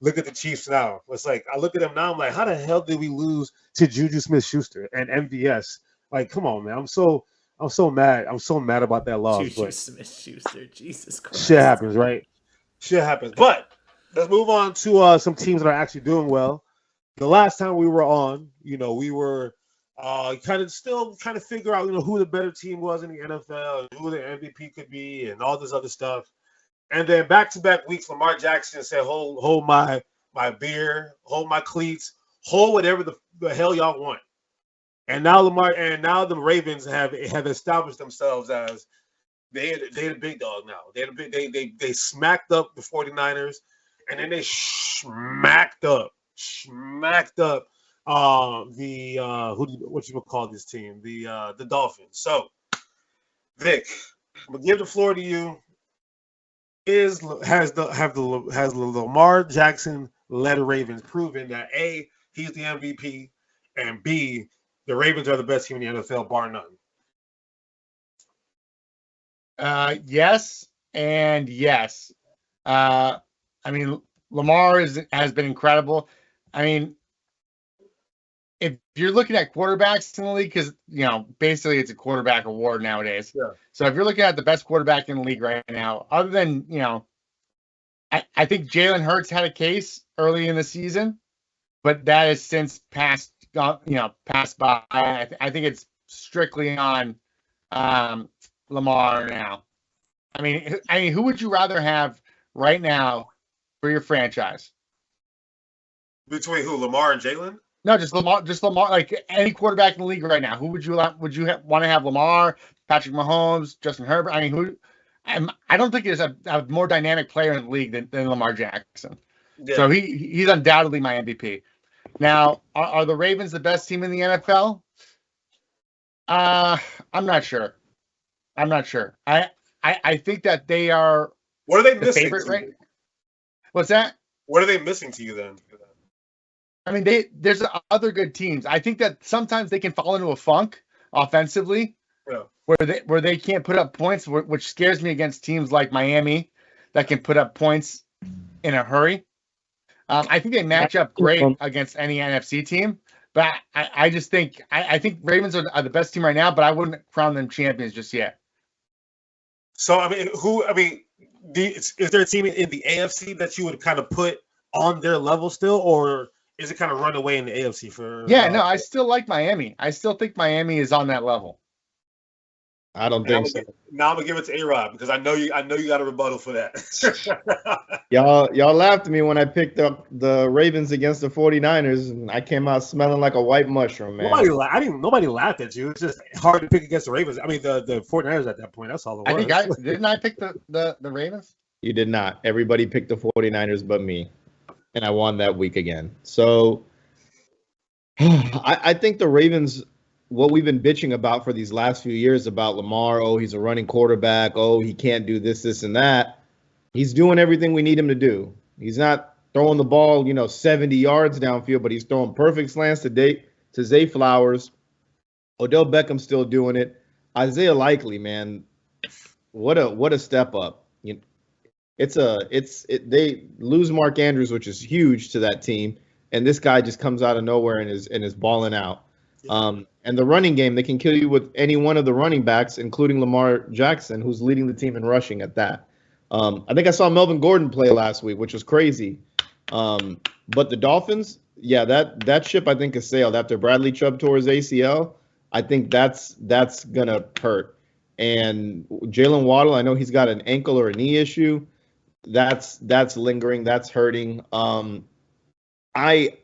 look at the Chiefs now. It's like I look at them now. I'm like, how the hell did we lose to Juju Smith-Schuster and MVS? Like, come on, man. I'm so mad. I'm so mad about that loss. Juju Smith-Schuster, Jesus Christ. Shit happens, right? Shit happens. But let's move on to some teams that are actually doing well. The last time we were on, we were kind of figure out, who the better team was in the NFL, and who the MVP could be, and all this other stuff. And then back-to-back weeks, Lamar Jackson said, "Hold my beer, hold my cleats, hold whatever the hell y'all want." And now the Ravens have established themselves as they're the big dog now. They smacked up the 49ers, and then they smacked up what you would call this team, the Dolphins. So, Vic, I'm gonna give the floor to you. Has the Lamar Jackson led Ravens proven that A, he's the MVP, and B, the Ravens are the best team in the NFL, bar none? Yes and yes. Lamar has been incredible. If you're looking at quarterbacks in the league, because basically it's a quarterback award nowadays. Yeah. So if you're looking at the best quarterback in the league right now, other than I think Jalen Hurts had a case early in the season, but that has since passed by. I think it's strictly on Lamar now. Who would you rather have right now for your franchise? Between who, Lamar and Jalen? No, just Lamar. Like any quarterback in the league right now, who would you want to have? Lamar, Patrick Mahomes, Justin Herbert? I don't think there's a more dynamic player in the league than Lamar Jackson. Yeah. So he's undoubtedly my MVP. Now, are the Ravens the best team in the NFL? I'm not sure. I think that they are. What are they the missing? Favorite, right? What's that? What are they missing to you then? There's other good teams. I think that sometimes they can fall into a funk offensively, where they can't put up points, which scares me against teams like Miami that can put up points in a hurry. I think they match up great against any NFC team, but I just think I think Ravens are the best team right now, but I wouldn't crown them champions just yet. So is there a team in the AFC that you would kind of put on their level still, or is it kind of run away in the AFC for? Yeah, no, I still like Miami. I still think Miami is on that level. I don't Now think so. I'm gonna give it to A-Rod because I know you got a rebuttal for that. Y'all laughed at me when I picked up the Ravens against the 49ers, and I came out smelling like a white mushroom, man. Nobody laughed at you. It's just hard to pick against the Ravens. I mean the 49ers at that point. That's all it I was. think didn't I pick the Ravens? You did not. Everybody picked the 49ers but me, and I won that week again. So I think the Ravens, what we've been bitching about for these last few years about Lamar, oh, he's a running quarterback, oh, he can't do this, and that. He's doing everything we need him to do. He's not throwing the ball, 70 yards downfield, but he's throwing perfect slants to Zay Flowers. Odell Beckham's still doing it. Isaiah Likely, man, what a step up. They lose Mark Andrews, which is huge to that team, and this guy just comes out of nowhere and is balling out. And the running game, they can kill you with any one of the running backs, including Lamar Jackson, who's leading the team in rushing at that. I think I saw Melvin Gordon play last week, which was crazy. But the Dolphins, yeah, that ship I think has sailed after Bradley Chubb tore his ACL. I think that's gonna hurt. And Jalen Waddle, I know he's got an ankle or a knee issue. That's lingering. That's hurting.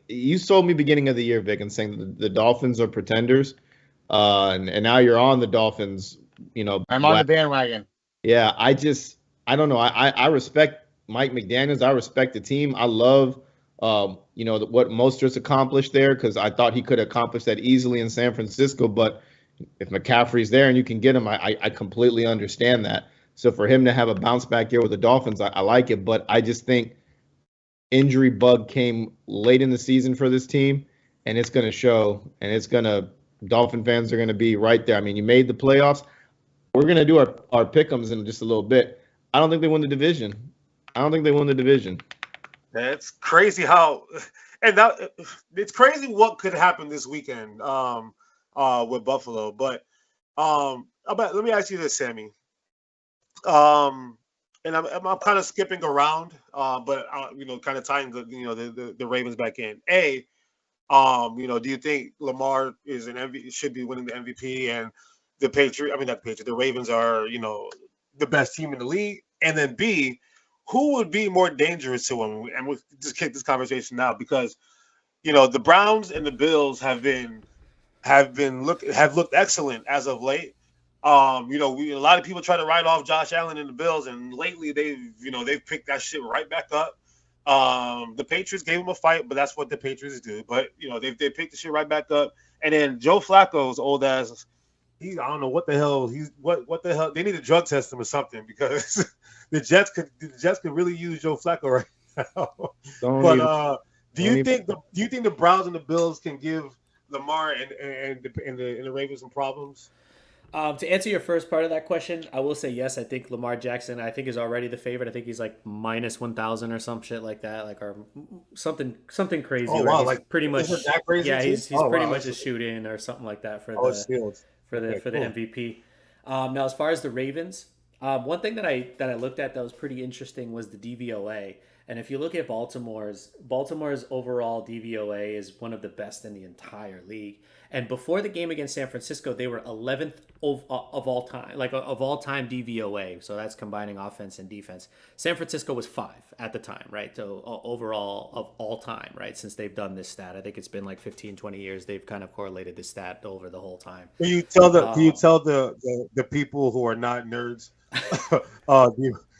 You sold me beginning of the year, Vic, and saying that the Dolphins are pretenders, and now you're on the Dolphins. I'm on the bandwagon. Yeah, I don't know. I respect Mike McDaniels. I respect the team. I love what Mostert's accomplished there because I thought he could accomplish that easily in San Francisco. But if McCaffrey's there and you can get him, I completely understand that. So for him to have a bounce back year with the Dolphins, I like it. But I just think injury bug came late in the season for this team, and it's going to show. And Dolphin fans are going to be right there. I mean, you made the playoffs. We're going to do our pick'ems in just a little bit. I don't think they won the division. That's crazy it's crazy what could happen this weekend with Buffalo. But let me ask you this, Sammy. And I'm kind of skipping around, but kind of tying the Ravens back in. Do you think Lamar is should be winning the MVP and the Ravens are the best team in the league? And then B, who would be more dangerous to him? And we'll just kick this conversation now because the Browns and the Bills have looked excellent as of late. A lot of people try to write off Josh Allen and the Bills, and lately they've picked that shit right back up. The Patriots gave them a fight, but that's what the Patriots do. But they picked the shit right back up. And then Joe Flacco's old ass, I don't know what the hell what the hell they need to drug test him or something because the Jets could really use Joe Flacco right now. Do you think the Browns and the Bills can give Lamar and the Ravens some problems? To answer your first part of that question, I will say yes. I think Lamar Jackson, is already the favorite. I think he's like minus 1,000 or some shit like that, or something crazy. Oh wow! He's pretty much that crazy? Yeah, he's pretty much a shoot-in or something like that for the MVP. Now, as far as the Ravens, one thing that I looked at that was pretty interesting was the DVOA. And if you look at Baltimore's overall DVOA is one of the best in the entire league. And before the game against San Francisco, they were 11th of all time, of all time DVOA. So that's combining offense and defense. San Francisco was 5 at the time, right? So overall of all time, right? Since they've done this stat, I think it's been like 15, 20 years. They've kind of correlated this stat over the whole time. Can you tell the people who are not nerds?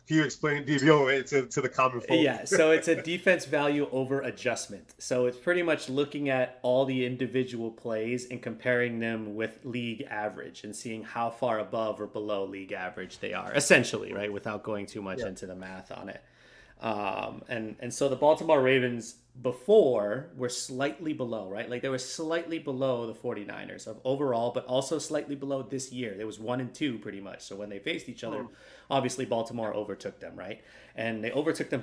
Can you explain DVOA to the common folk? Yeah, so it's a defense value over adjustment. So it's pretty much looking at all the individual plays and comparing them with league average and seeing how far above or below league average they are, essentially, right? Without going too much into the math on it. And so the Baltimore Ravens before were slightly below, right? Like they were slightly below the 49ers of overall, but also slightly below this year. There was 1 and 2 pretty much. So when they faced each other, obviously Baltimore overtook them, right? And they overtook them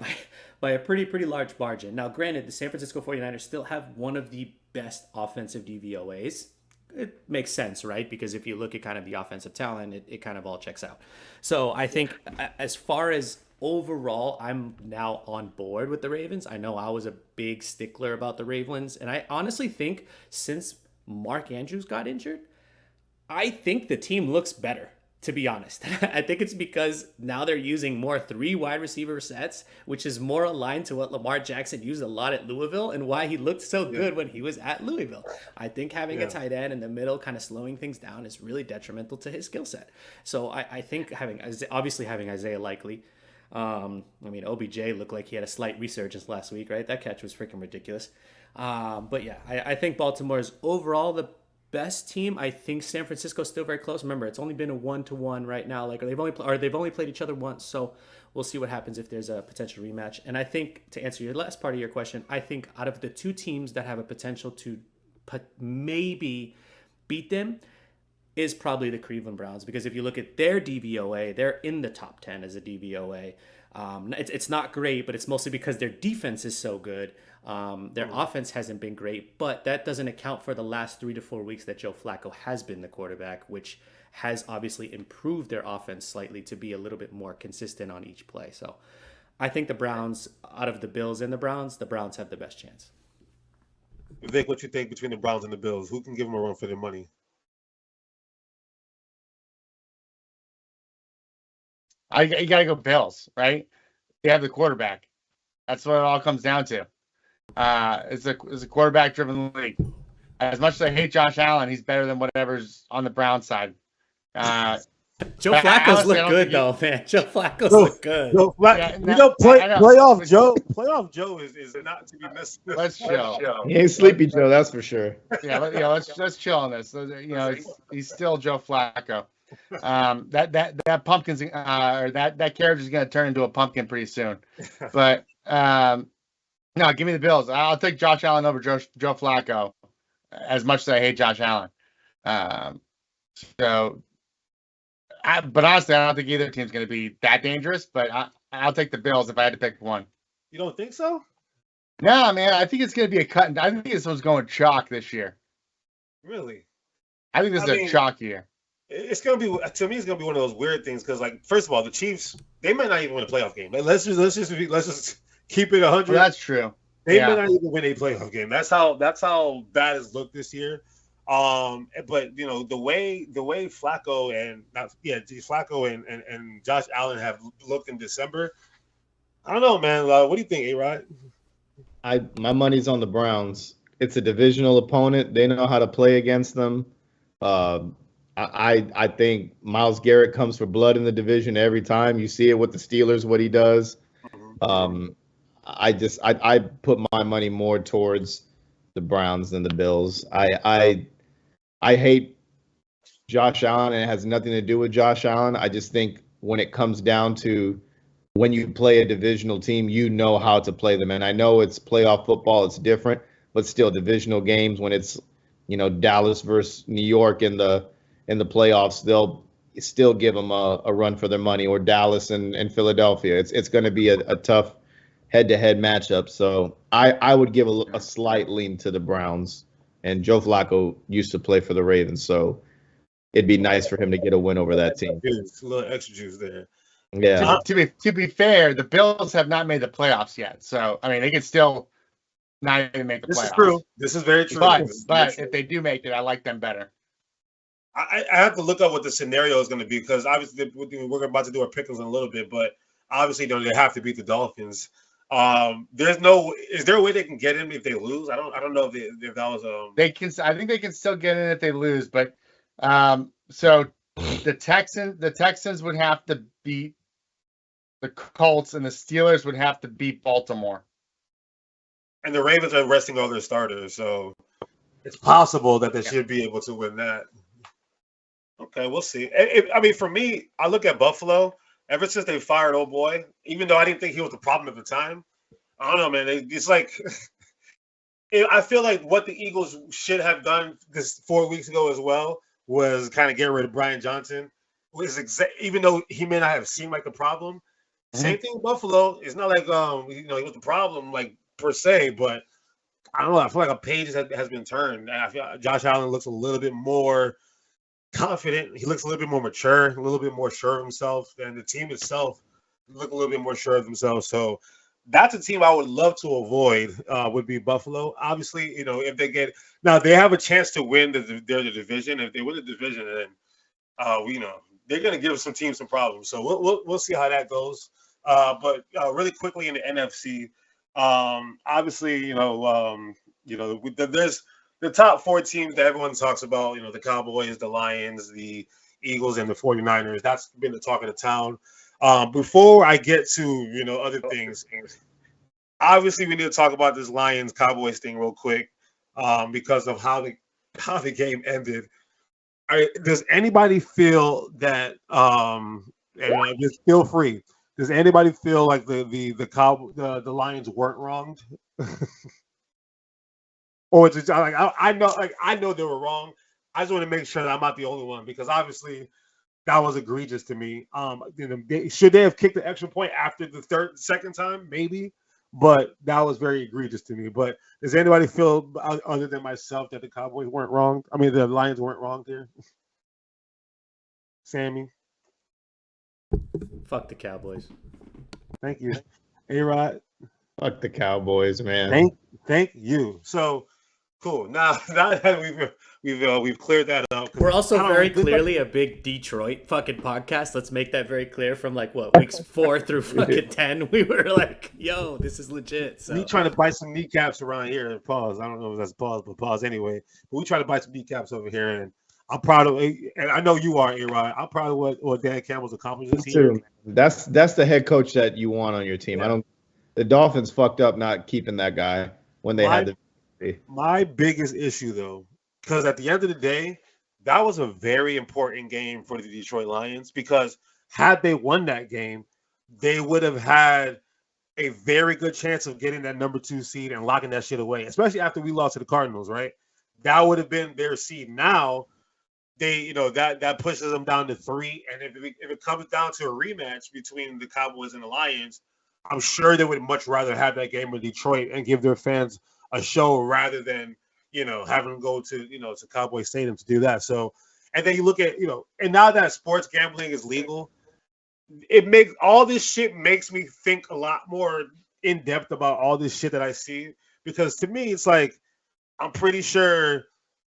by a pretty large margin. Now, granted, the San Francisco 49ers still have one of the best offensive DVOAs. It makes sense, right? Because if you look at kind of the offensive talent, it kind of all checks out. So I think as far as overall, I'm now on board with the Ravens. I know I was a big stickler about the Ravens, and I honestly think since Mark Andrews got injured, I think the team looks better. to be honest. I think it's because now they're using more 3 wide receiver sets, which is more aligned to what Lamar Jackson used a lot at Louisville and why he looked so good when he was at Louisville. I think having a tight end in the middle kind of slowing things down is really detrimental to his skill set. So I think having Isaiah Likely, OBJ looked like he had a slight resurgence last week, right? That catch was freaking ridiculous. But yeah, I think Baltimore is overall the best team. I think San Francisco's still very close. Remember, it's only been a 1-1 right now. Like they've only played each other once. So we'll see what happens if there's a potential rematch. And I think to answer your last part of your question, I think out of the 2 teams that have a potential to maybe beat them is probably the Cleveland Browns, because if you look at their DVOA, they're in the top 10 as a DVOA. It's not great, but it's mostly because their defense is so good. Their offense hasn't been great, but that doesn't account for the last 3 to 4 weeks that Joe Flacco has been the quarterback, which has obviously improved their offense slightly to be a little bit more consistent on each play. So I think the Browns, out of the Bills and the Browns have the best chance. Vic, what you think between the Browns and the Bills? Who can give them a run for their money? You got to go Bills, right? They have the quarterback. That's what it all comes down to. It's a quarterback-driven league. As much as I hate Josh Allen, he's better than whatever's on the Brown side. Joe Flacco's look good, though, man. Joe Flacco's look good. Playoff Joe is not to be missed with. Let's chill. He ain't Sleepy Joe, that's for sure. Let's chill on this. He's still Joe Flacco. That pumpkin's or that carriage is going to turn into a pumpkin pretty soon. But no, give me the Bills. I'll take Josh Allen over Joe Flacco, as much as I hate Josh Allen. But honestly, I don't think either team's going to be that dangerous. But I'll take the Bills if I had to pick one. You don't think so? No, man. I think it's going to be a cut. I think this one's going chalk this year. Really? I think this is a chalk year. It's gonna be, to me, it's gonna be one of those weird things because, like, first of all, the Chiefs, they might not even win a playoff game. Let's just keep it 100. Well, that's true. They might not even win a playoff game. That's how bad it's looked this year. But the way Flacco and Josh Allen have looked in December, I don't know, man. What do you think, A-Rod? My money's on the Browns. It's a divisional opponent. They know how to play against them. I think Myles Garrett comes for blood in the division every time. You see it with the Steelers, what he does. I put my money more towards the Browns than the Bills. I hate Josh Allen, and it has nothing to do with Josh Allen. I just think when it comes down to when you play a divisional team, you know how to play them. And I know it's playoff football, it's different, but still divisional games when it's, Dallas versus New York in the playoffs, they'll still give them a run for their money, or Dallas and Philadelphia. It's going to be a tough head-to-head matchup. So I would give a slight lean to the Browns. And Joe Flacco used to play for the Ravens, so it'd be nice for him to get a win over that team. It's a little extra juice there. Yeah. To be fair, the Bills have not made the playoffs yet, so I mean they could still not even make the playoffs. This is true. This is very true. But if they do make it, I like them better. I have to look up what the scenario is going to be, because obviously we're about to do our pickles in a little bit, but obviously they have to beat the Dolphins. Is there a way they can get in if they lose? I don't know if that was They can. I think they can still get in if they lose, but so the Texans would have to beat the Colts, and the Steelers would have to beat Baltimore. And the Ravens are resting all their starters, so it's possible that they should be able to win that. Okay, we'll see. I mean, for me, I look at Buffalo. Ever since they fired old boy, even though I didn't think he was the problem at the time, I don't know, man. It's like I feel like what the Eagles should have done this 4 weeks ago as well was kind of get rid of Brian Johnson. Even though he may not have seemed like the problem. Same thing with Buffalo. It's not like he was the problem like per se, but I don't know. I feel like a page has been turned. And I feel Josh Allen looks a little bit more confident. He looks a little bit more mature, a little bit more sure of himself, and the team itself look a little bit more sure of themselves. So that's a team I would love to avoid. Would be Buffalo. Obviously, if they they have a chance to win their division. If they win the division, then they're going to give some teams some problems. So we'll see how that goes. But really quickly in the NFC, obviously, there's the top 4 teams that everyone talks about, the Cowboys, the Lions, the Eagles, and the 49ers. That's been the talk of the town. Before I get to, other things, obviously we need to talk about this Lions-Cowboys thing real quick because of how the game ended. Does anybody feel that, and just feel free, does anybody feel like the Lions weren't wronged? Or it's just like I know they were wrong. I just want to make sure that I'm not the only one because obviously that was egregious to me. Should they have kicked the extra point after the second time? Maybe, but that was very egregious to me. But does anybody feel other than myself that the Cowboys weren't wrong? I mean, the Lions weren't wrong there. Sammy, Fuck the Cowboys. thank you. A-Rod, Fuck the Cowboys, man. thank you. So cool. Now that we've cleared that up. We're also very clearly a big Detroit fucking podcast. Let's make that very clear. From weeks 4 through fucking 10, we were like, "Yo, this is legit." So we trying to bite some kneecaps around here. Pause. I don't know if that's pause, but pause anyway. But we try to bite some kneecaps over here, and I'm proud of, and I know you are, A-Rod. I'm proud of what Dan Campbell's accomplished this year. That's the head coach that you want on your team. Yeah. The Dolphins fucked up not keeping that guy when they had the. My biggest issue, though, because at the end of the day, that was a very important game for the Detroit Lions because had they won that game, they would have had a very good chance of getting that number 2 seed and locking that shit away, especially after we lost to the Cardinals, right? That would have been their seed. Now, they, that pushes them down to 3. And if it comes down to a rematch between the Cowboys and the Lions, I'm sure they would much rather have that game in Detroit and give their fans a show rather than, having them go to Cowboy Stadium to do that. So, and then you look at, and now that sports gambling is legal, all this shit makes me think a lot more in depth about all this shit that I see. Because to me, it's like, I'm pretty sure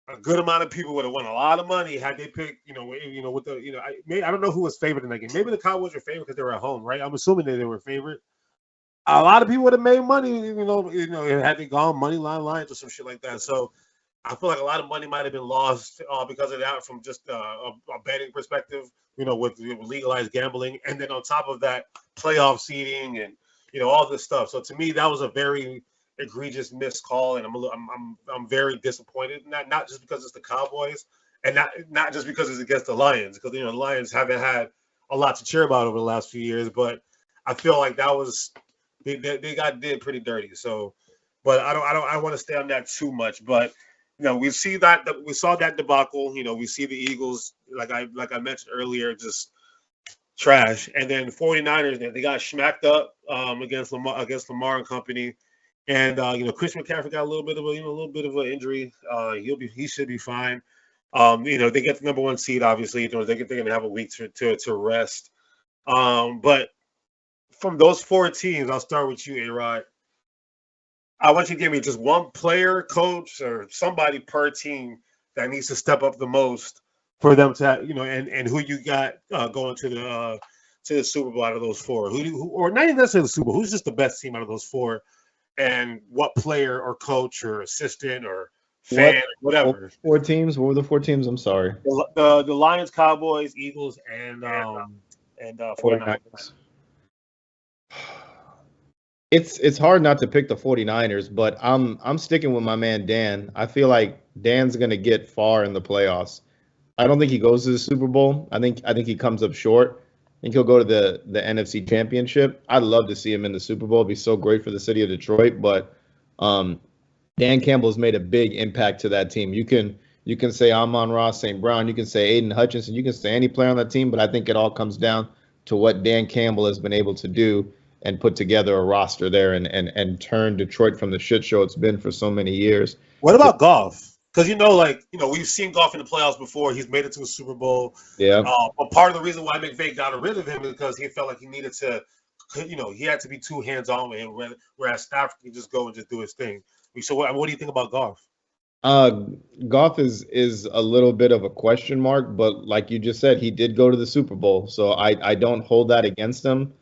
a good amount of people would have won a lot of money had they picked, with the, I don't know who was favored in that game. Maybe the Cowboys were favored because they were at home, right? I'm assuming that they were favored. A lot of people would have made money, had they gone money lines or some shit like that. So I feel like a lot of money might have been lost because of that from just a betting perspective, with legalized gambling. And then on top of that, playoff seeding and, all this stuff. So to me, that was a very egregious missed call. And I'm very disappointed in that, not just because it's the Cowboys and not just because it's against the Lions, because, the Lions haven't had a lot to cheer about over the last few years. But I feel like that was, they did pretty dirty. So, but I don't want to stay on that too much. But we saw that debacle. We see the Eagles, like I mentioned earlier, just trash. And then 49ers, they got smacked up against Lamar and company. And Chris McCaffrey got a little bit of an injury. He should be fine. They get the number 1 seed. Obviously, they're going to have a week to rest. But from those 4 teams, I'll start with you, A-Rod. I want you to give me just one player, coach, or somebody per team that needs to step up the most for them to, and who you got going to the Super Bowl out of those 4. Or not even necessarily the Super Bowl. Who's just the best team out of those 4? And what player or coach or assistant or fan, whatever. 4 teams? What were the 4 teams? I'm sorry. The Lions, Cowboys, Eagles, and 49ers. It's hard not to pick the 49ers, but I'm sticking with my man Dan. I feel like Dan's gonna get far in the playoffs. I don't think he goes to the Super Bowl. I think he comes up short. I think he'll go to the NFC Championship. I'd love to see him in the Super Bowl. It'd be so great for the city of Detroit. But Dan Campbell's made a big impact to that team. You can say Amon-Ra St. Brown. You can say Aiden Hutchinson. You can say any player on that team. But I think it all comes down to what Dan Campbell has been able to do and put together a roster there and turn Detroit from the shit show it's been for so many years. What about Goff? Because, we've seen Goff in the playoffs before. He's made it to a Super Bowl. Yeah. But part of the reason why McVay got rid of him is because he felt like he needed to, he had to be too hands-on with him, whereas Stafford could just go and just do his thing. So what do you think about Goff? Goff is a little bit of a question mark, but like you just said, he did go to the Super Bowl, so I don't hold that against him.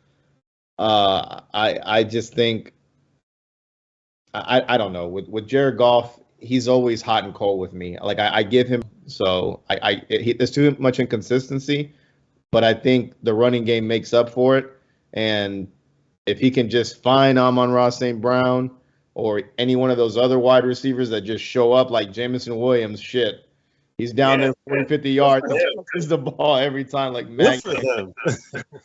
I just think I don't know with Jared Goff, he's always hot and cold with me. Like I give him so there's too much inconsistency, but I think the running game makes up for it, and if he can just find Amon-Ra St. Brown or any one of those other wide receivers that just show up like Jameson Williams, shit. He's down there 40, 50 yards, touches the ball every time like man.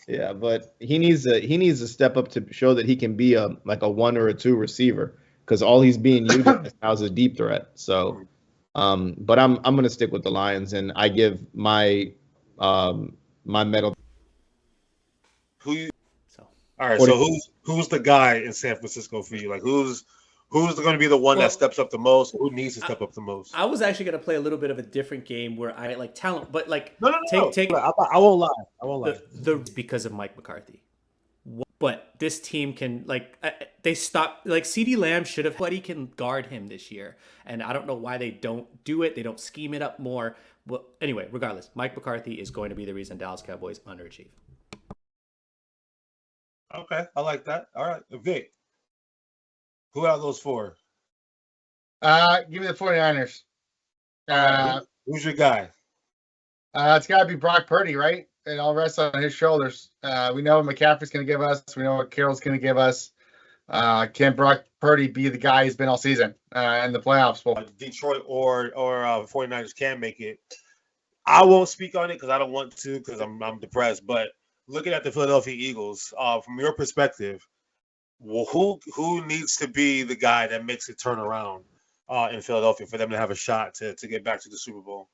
Yeah, but he needs to step up to show that he can be a 1 or a 2 receiver, because all he's being used now is a deep threat. So but I'm gonna stick with the Lions, and I give my my medal. All right, so who's the guy in San Francisco for you? Like who's going to be the one that steps up the most? Who needs to step up the most? I was actually going to play a little bit of a different game where I like talent, but like no. I won't lie. Because of Mike McCarthy. But this team can they stop CeeDee Lamb should have, but he can guard him this year, and I don't know why they don't do it. They don't scheme it up more. But anyway, regardless, Mike McCarthy is going to be the reason Dallas Cowboys underachieve. Okay, I like that. All right, Vic. Who are those 4? Give me the 49ers. Who's your guy? It's got to be Brock Purdy, right? It all rests on his shoulders. We know what McCaffrey's going to give us. We know what Carroll's going to give us. Can Brock Purdy be the guy he's been all season in the playoffs? Well, Detroit or 49ers can make it. I won't speak on it because I don't want to, because I'm depressed. But looking at the Philadelphia Eagles, from your perspective, who needs to be the guy that makes it turn around in Philadelphia for them to have a shot to get back to the Super Bowl?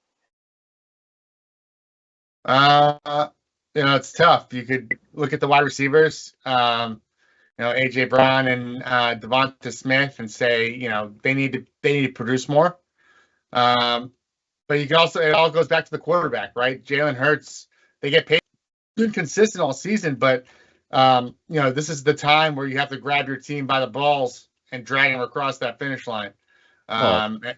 It's tough. You could look at the wide receivers, AJ Brown and Devonta Smith, and say, they need to produce more. But you can also, it all goes back to the quarterback, right? Jalen Hurts, they get paid, been consistent all season, but this is the time where you have to grab your team by the balls and drag them across that finish line. Pause.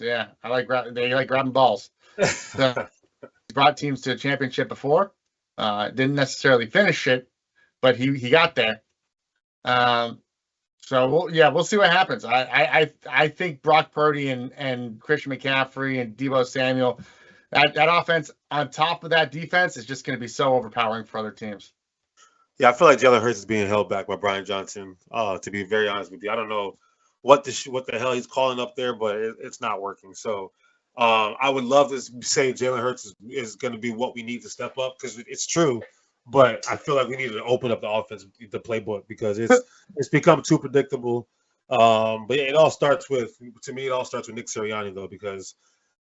Yeah, they like grabbing balls. So, brought teams to a championship before. Didn't necessarily finish it, but he got there. So we'll see what happens. I think Brock Purdy and Christian McCaffrey and Deebo Samuel, that offense on top of that defense is just going to be so overpowering for other teams. Yeah, I feel like Jalen Hurts is being held back by Brian Johnson. To be very honest with you, I don't know what the hell he's calling up there, but it's not working. So I would love to say Jalen Hurts is going to be what we need to step up, because it's true. But I feel like we need to open up the offense, the playbook, because it's become too predictable. But yeah, it all starts with Nick Sirianni, though, because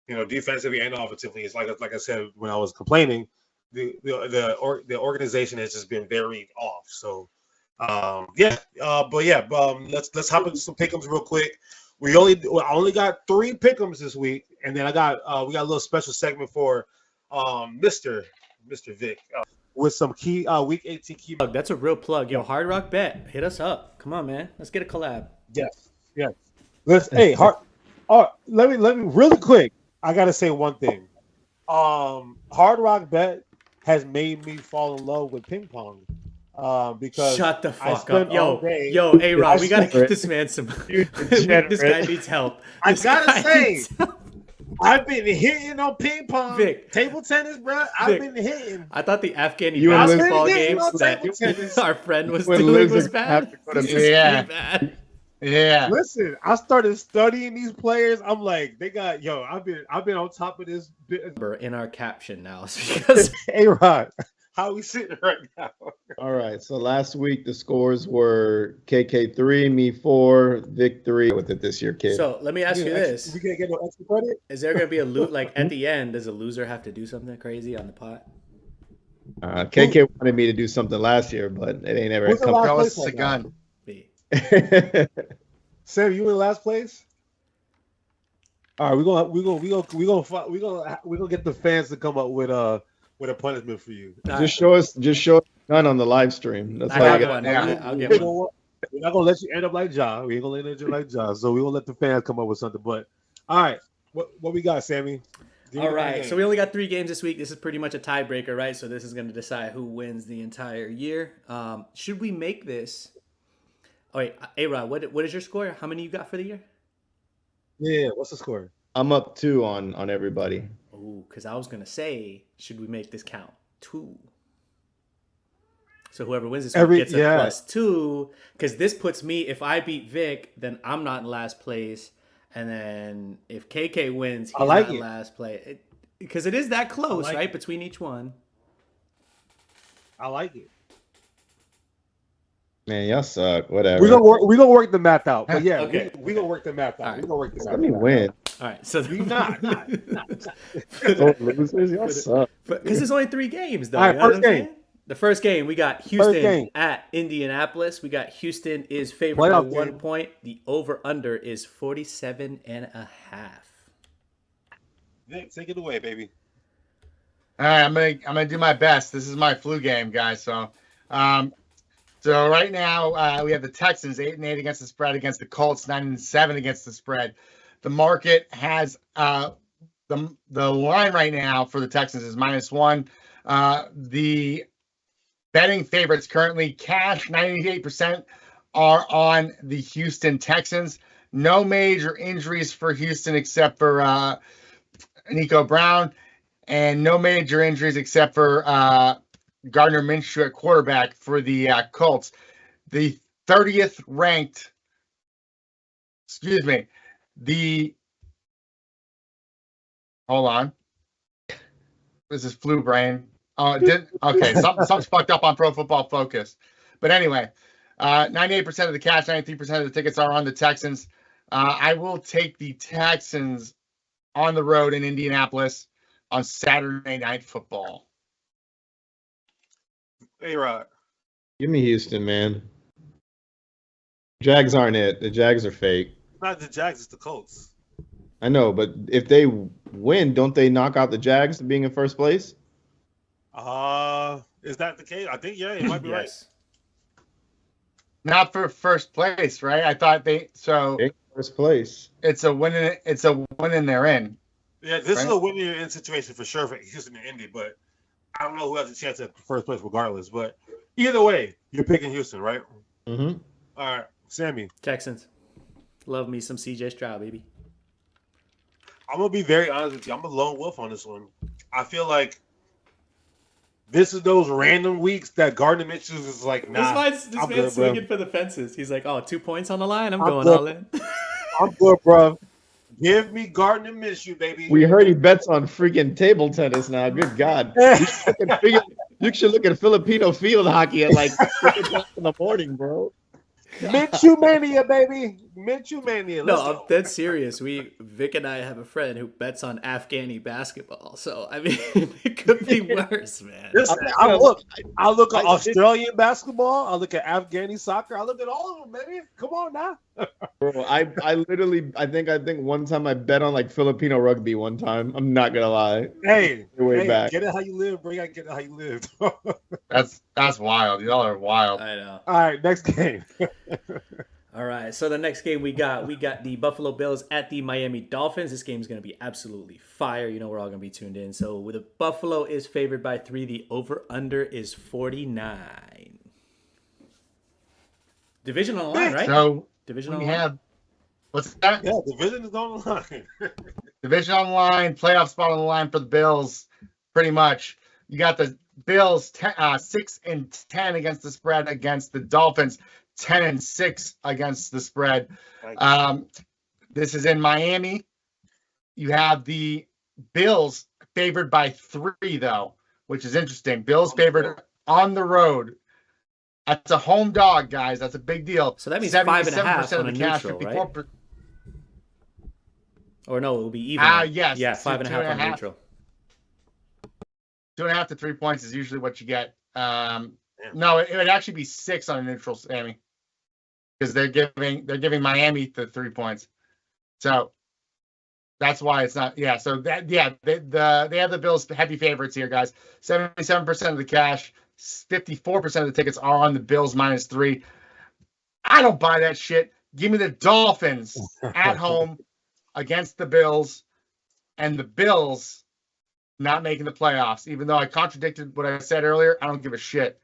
defensively and offensively, it's like I said when I was complaining, the organization has just been very off. So let's hop into some pick'ems real quick. I only got 3 pick'ems this week, and then we got a little special segment for Mr. Vic with some key week 18 key. That's a real plug. Yo, Hard Rock Bet, hit us up. Come on, man. Let's get a collab. Yes. Let me really quick. I gotta say one thing. Hard Rock Bet has made me fall in love with ping pong. Because shut the fuck up, yo, A-Rod, we gotta get this man some. This guy needs help. I gotta say, I've been hitting on ping pong, Vic. Table tennis, bro. I've been hitting. I thought the Afghani basketball games that our friend was doing was bad. Bad. Yeah. Listen, I started studying these players. I'm like, I've been on top of this. In our caption now, because A-Rod. How we sitting right now? All right. So last week the scores were KK 3, me 4, Vic 3 with it this year, kid. So let me ask you this: we can't get no extra credit. Is there going to be a at the end? Does a loser have to do something crazy on the pot? KK wanted me to do something last year, but it ain't ever come. It's a gun. Sam, you in last place? All right, we're gonna get the fans to come up with a punishment for you. Just show us gun on the live stream. That's all you got. I'll get one. we're not gonna let you end up like Ja. We ain't gonna let you like Ja. So we gonna let the fans come up with something. But all right, what we got, Sammy? Give me All the right, game. so we only got 3 games this week. This is pretty much a tiebreaker, right? So this is going to decide who wins the entire year. Should we make this? Oh wait, A-Rod, what is your score? How many you got for the year? Yeah, what's the score? I'm up 2 on everybody. Oh, because I was going to say, should we make this count 2? So whoever wins this week gets a +2. Because this puts me, if I beat Vic, then I'm not in last place. And then if KK wins, he's not in last place. Because it is that close, right? Between each one. I like it. Man, y'all suck. Whatever. We gonna work the math out. But yeah, Okay. we gonna work the math out. All right. We gonna work the math Let me out. win. All right. So You not. Losers, y'all suck. Because there's only 3 games, though. All right, you know what first I'm game. saying? The first game, we got Houston at Indianapolis. We got Houston is favored by 1 point. The over-under is 47.5. Nick, take it away, baby. All right, I'm gonna do my best. This is my flu game, guys. So right now we have the Texans 8-8 against the spread against the Colts 9-7 against the spread. The market has the line right now for the Texans is -1. The betting favorites currently cash 98% are on the Houston Texans. No major injuries for Houston except for Nico Brown, and no major injuries except for Gardner Minshew at quarterback for the Colts. The 30th ranked, hold on. This is flu brain. Oh, it didn't. Okay, something's fucked up on Pro Football Focus. But anyway, 98% of the cash, 93% of the tickets are on the Texans. I will take the Texans on the road in Indianapolis on Saturday Night Football. Hey, Rod. Give me Houston, man. Jags aren't it. The Jags are fake. Not the Jags, it's the Colts. I know, but if they win, don't they knock out the Jags to being in first place? Is that the case? I think it might be right. Not for first place, right? I thought First place. It's a win and they're in. Yeah, this is a win you're in situation for sure for Houston and Indy, but I don't know who has a chance at first place regardless. But either way, you're picking Houston, right? Mm-hmm. All right, Sammy. Texans. Love me some CJ Stroud, baby. I'm gonna be very honest with you. I'm a lone wolf on this one. I feel like this is those random weeks that Gardner Minshew is like, nah. This man's swinging for the fences. He's like, 2 points on the line. I'm going good. all in. I'm good, bro. Give me Gardner Minshew, baby. We heard he bets on freaking table tennis now. Good God. You should look at Filipino field hockey at like 6 o'clock in the morning, bro. Minshew mania, baby. Minshew mania. No, I'm dead serious. Vic and I have a friend who bets on Afghani basketball. So, I mean, it could be worse, man. Listen, I look at Australian basketball. I look at Afghani soccer. I look at all of them, baby. Come on now. Bro, I literally, I think one time I bet on like Filipino rugby one time. I'm not gonna lie. Hey, back. Get it how you live, bro. You gotta get it how you live. That's wild. Y'all are wild. I know. All right, next game. All right, so the next game we got the Buffalo Bills at the Miami Dolphins. This game is going to be absolutely fire. You know we're all going to be tuned in. So with the Buffalo is favored by 3, the over/under is 49. Division on the line, right? So division on we the line. have what's that? Yeah, division is on the line. Division on the line, playoff spot on the line for the Bills. Pretty much, you got the Bills 6-10 against the spread against the Dolphins. 10-6 against the spread. This is in Miami. You have the Bills favored by 3, though, which is interesting. Bills favored on the road. That's a home dog, guys. That's a big deal. So that means 5.5 on of a the cash, neutral, 54%. right? Or no, it will be even. Yes. Yeah, 5.5 on neutral. 2.5 to 3 points is usually what you get. No, it would actually be 6 on a neutral, Sammy, because they're giving Miami the 3 points. So that's why it's not. Yeah. So they have the Bills heavy favorites here, guys. 77% of the cash, 54% of the tickets are on the Bills -3. I don't buy that shit. Give me the Dolphins at home against the Bills, and the Bills not making the playoffs. Even though I contradicted what I said earlier, I don't give a shit.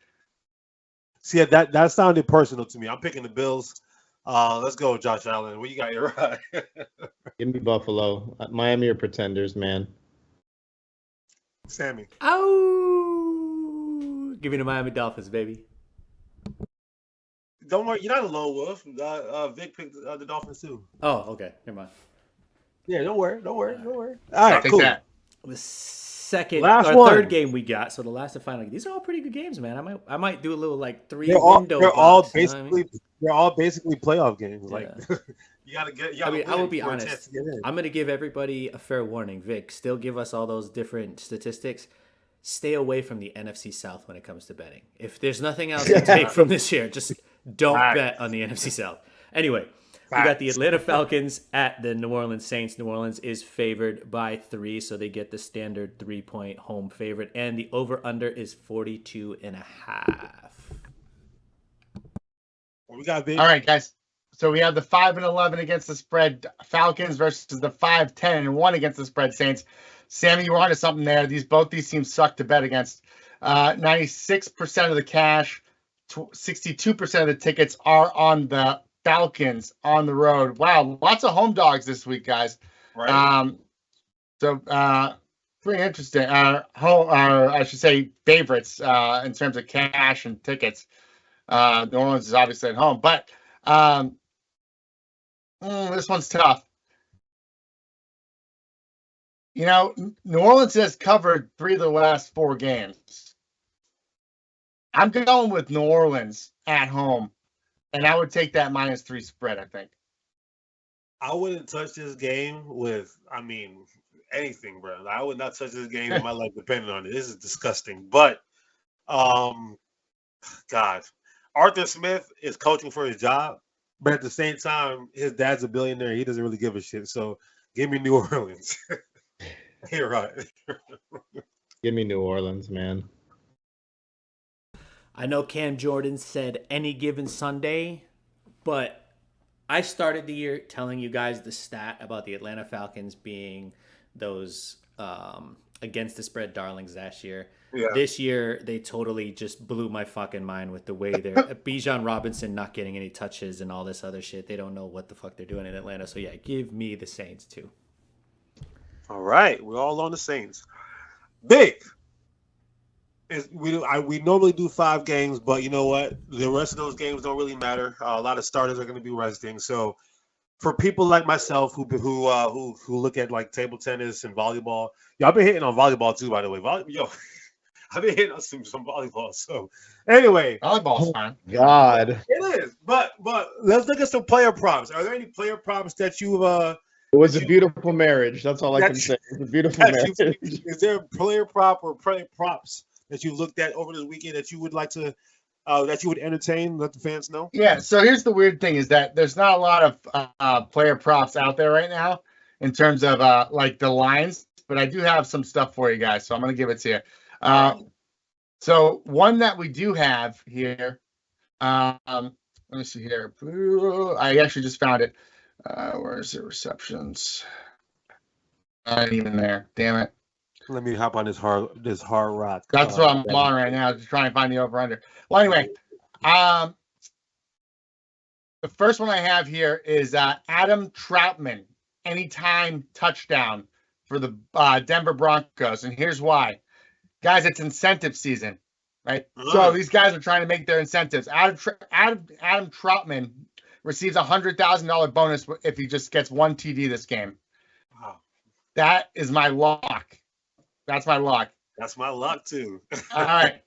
See, that sounded personal to me. I'm picking the Bills. Let's go, Josh Allen. What you got here, right? Give me Buffalo. Miami are pretenders, man. Sammy. Oh, give me the Miami Dolphins, baby. Don't worry, you're not a lone wolf. Vic picked the Dolphins too. Oh, okay. Never mind. Yeah, don't worry. All right, Take cool. that. The second Last or one. third game we got, so the last and final. These are all pretty good games, man. I might do a little like three They're all window. they're box, all you know what I mean? basically playoff games. Like you gotta get. I mean, I will be for a chance honest. to get in. I'm gonna give everybody a fair warning. Vic, still give us all those different statistics. Stay away from the NFC South when it comes to betting. If there's nothing else to take from this year, just don't bet on the NFC South. Anyway, we got the Atlanta Falcons at the New Orleans Saints. New Orleans is favored by 3, so they get the standard 3-point home favorite, and the over/under is 42.5. What we got, Vic? All right, guys. So we have the 5-11 against the spread Falcons versus the 5-10-1 against the spread Saints. Sammy, you were onto something there. Both these teams suck to bet against. 96% of the cash, 62% of the tickets are on the Falcons on the road. Wow, lots of home dogs this week, guys. Right. Pretty interesting. I should say favorites in terms of cash and tickets. New Orleans is obviously at home, but this one's tough. You know, New Orleans has covered 3 of the last 4 games. I'm going with New Orleans at home, and I would take that -3 spread, I think. I wouldn't touch this game with, anything, bro. I would not touch this game in my life depending on it. This is disgusting. But, God, Arthur Smith is coaching for his job, but at the same time, his dad's a billionaire. He doesn't really give a shit. So give me New Orleans. You're right. Give me New Orleans, man. I know Cam Jordan said any given Sunday, but I started the year telling you guys the stat about the Atlanta Falcons being those against the spread darlings last year. Yeah. This year, they totally just blew my fucking mind with the way they're Bijan Robinson not getting any touches and all this other shit. They don't know what the fuck they're doing in Atlanta. So, yeah, give me the Saints, too. All right. We're all on the Saints. Big. We normally do 5 games, but you know what? The rest of those games don't really matter. A lot of starters are going to be resting. So for people like myself who look at like table tennis and volleyball, I've been hitting on volleyball too, by the way. I've been hitting on some volleyball. So anyway, Volleyball's fine. God, it is. But let's look at some player props. Are there any player props that you've it was a beautiful marriage. That's all I can say. It was a beautiful marriage. Is there a player prop or player props that you looked at over this weekend that you would like to that you would entertain? Let the fans know. Yeah. So here's the weird thing: is that there's not a lot of player props out there right now in terms of like the lines, but I do have some stuff for you guys. So I'm gonna give it to you. So one that we do have here. Let me see here. I actually just found it. Where's the receptions? Not even there. Damn it. Let me hop on this hard rock. That's what I'm on right now to try and find the over under. Well, anyway, the first one I have here is Adam Troutman, anytime touchdown for the Denver Broncos, and here's why, guys. It's incentive season, right? So these guys are trying to make their incentives. Adam Troutman receives $100,000 bonus if he just gets 1 TD this game. Wow. That is my lock. That's my lock. That's my luck too. All right.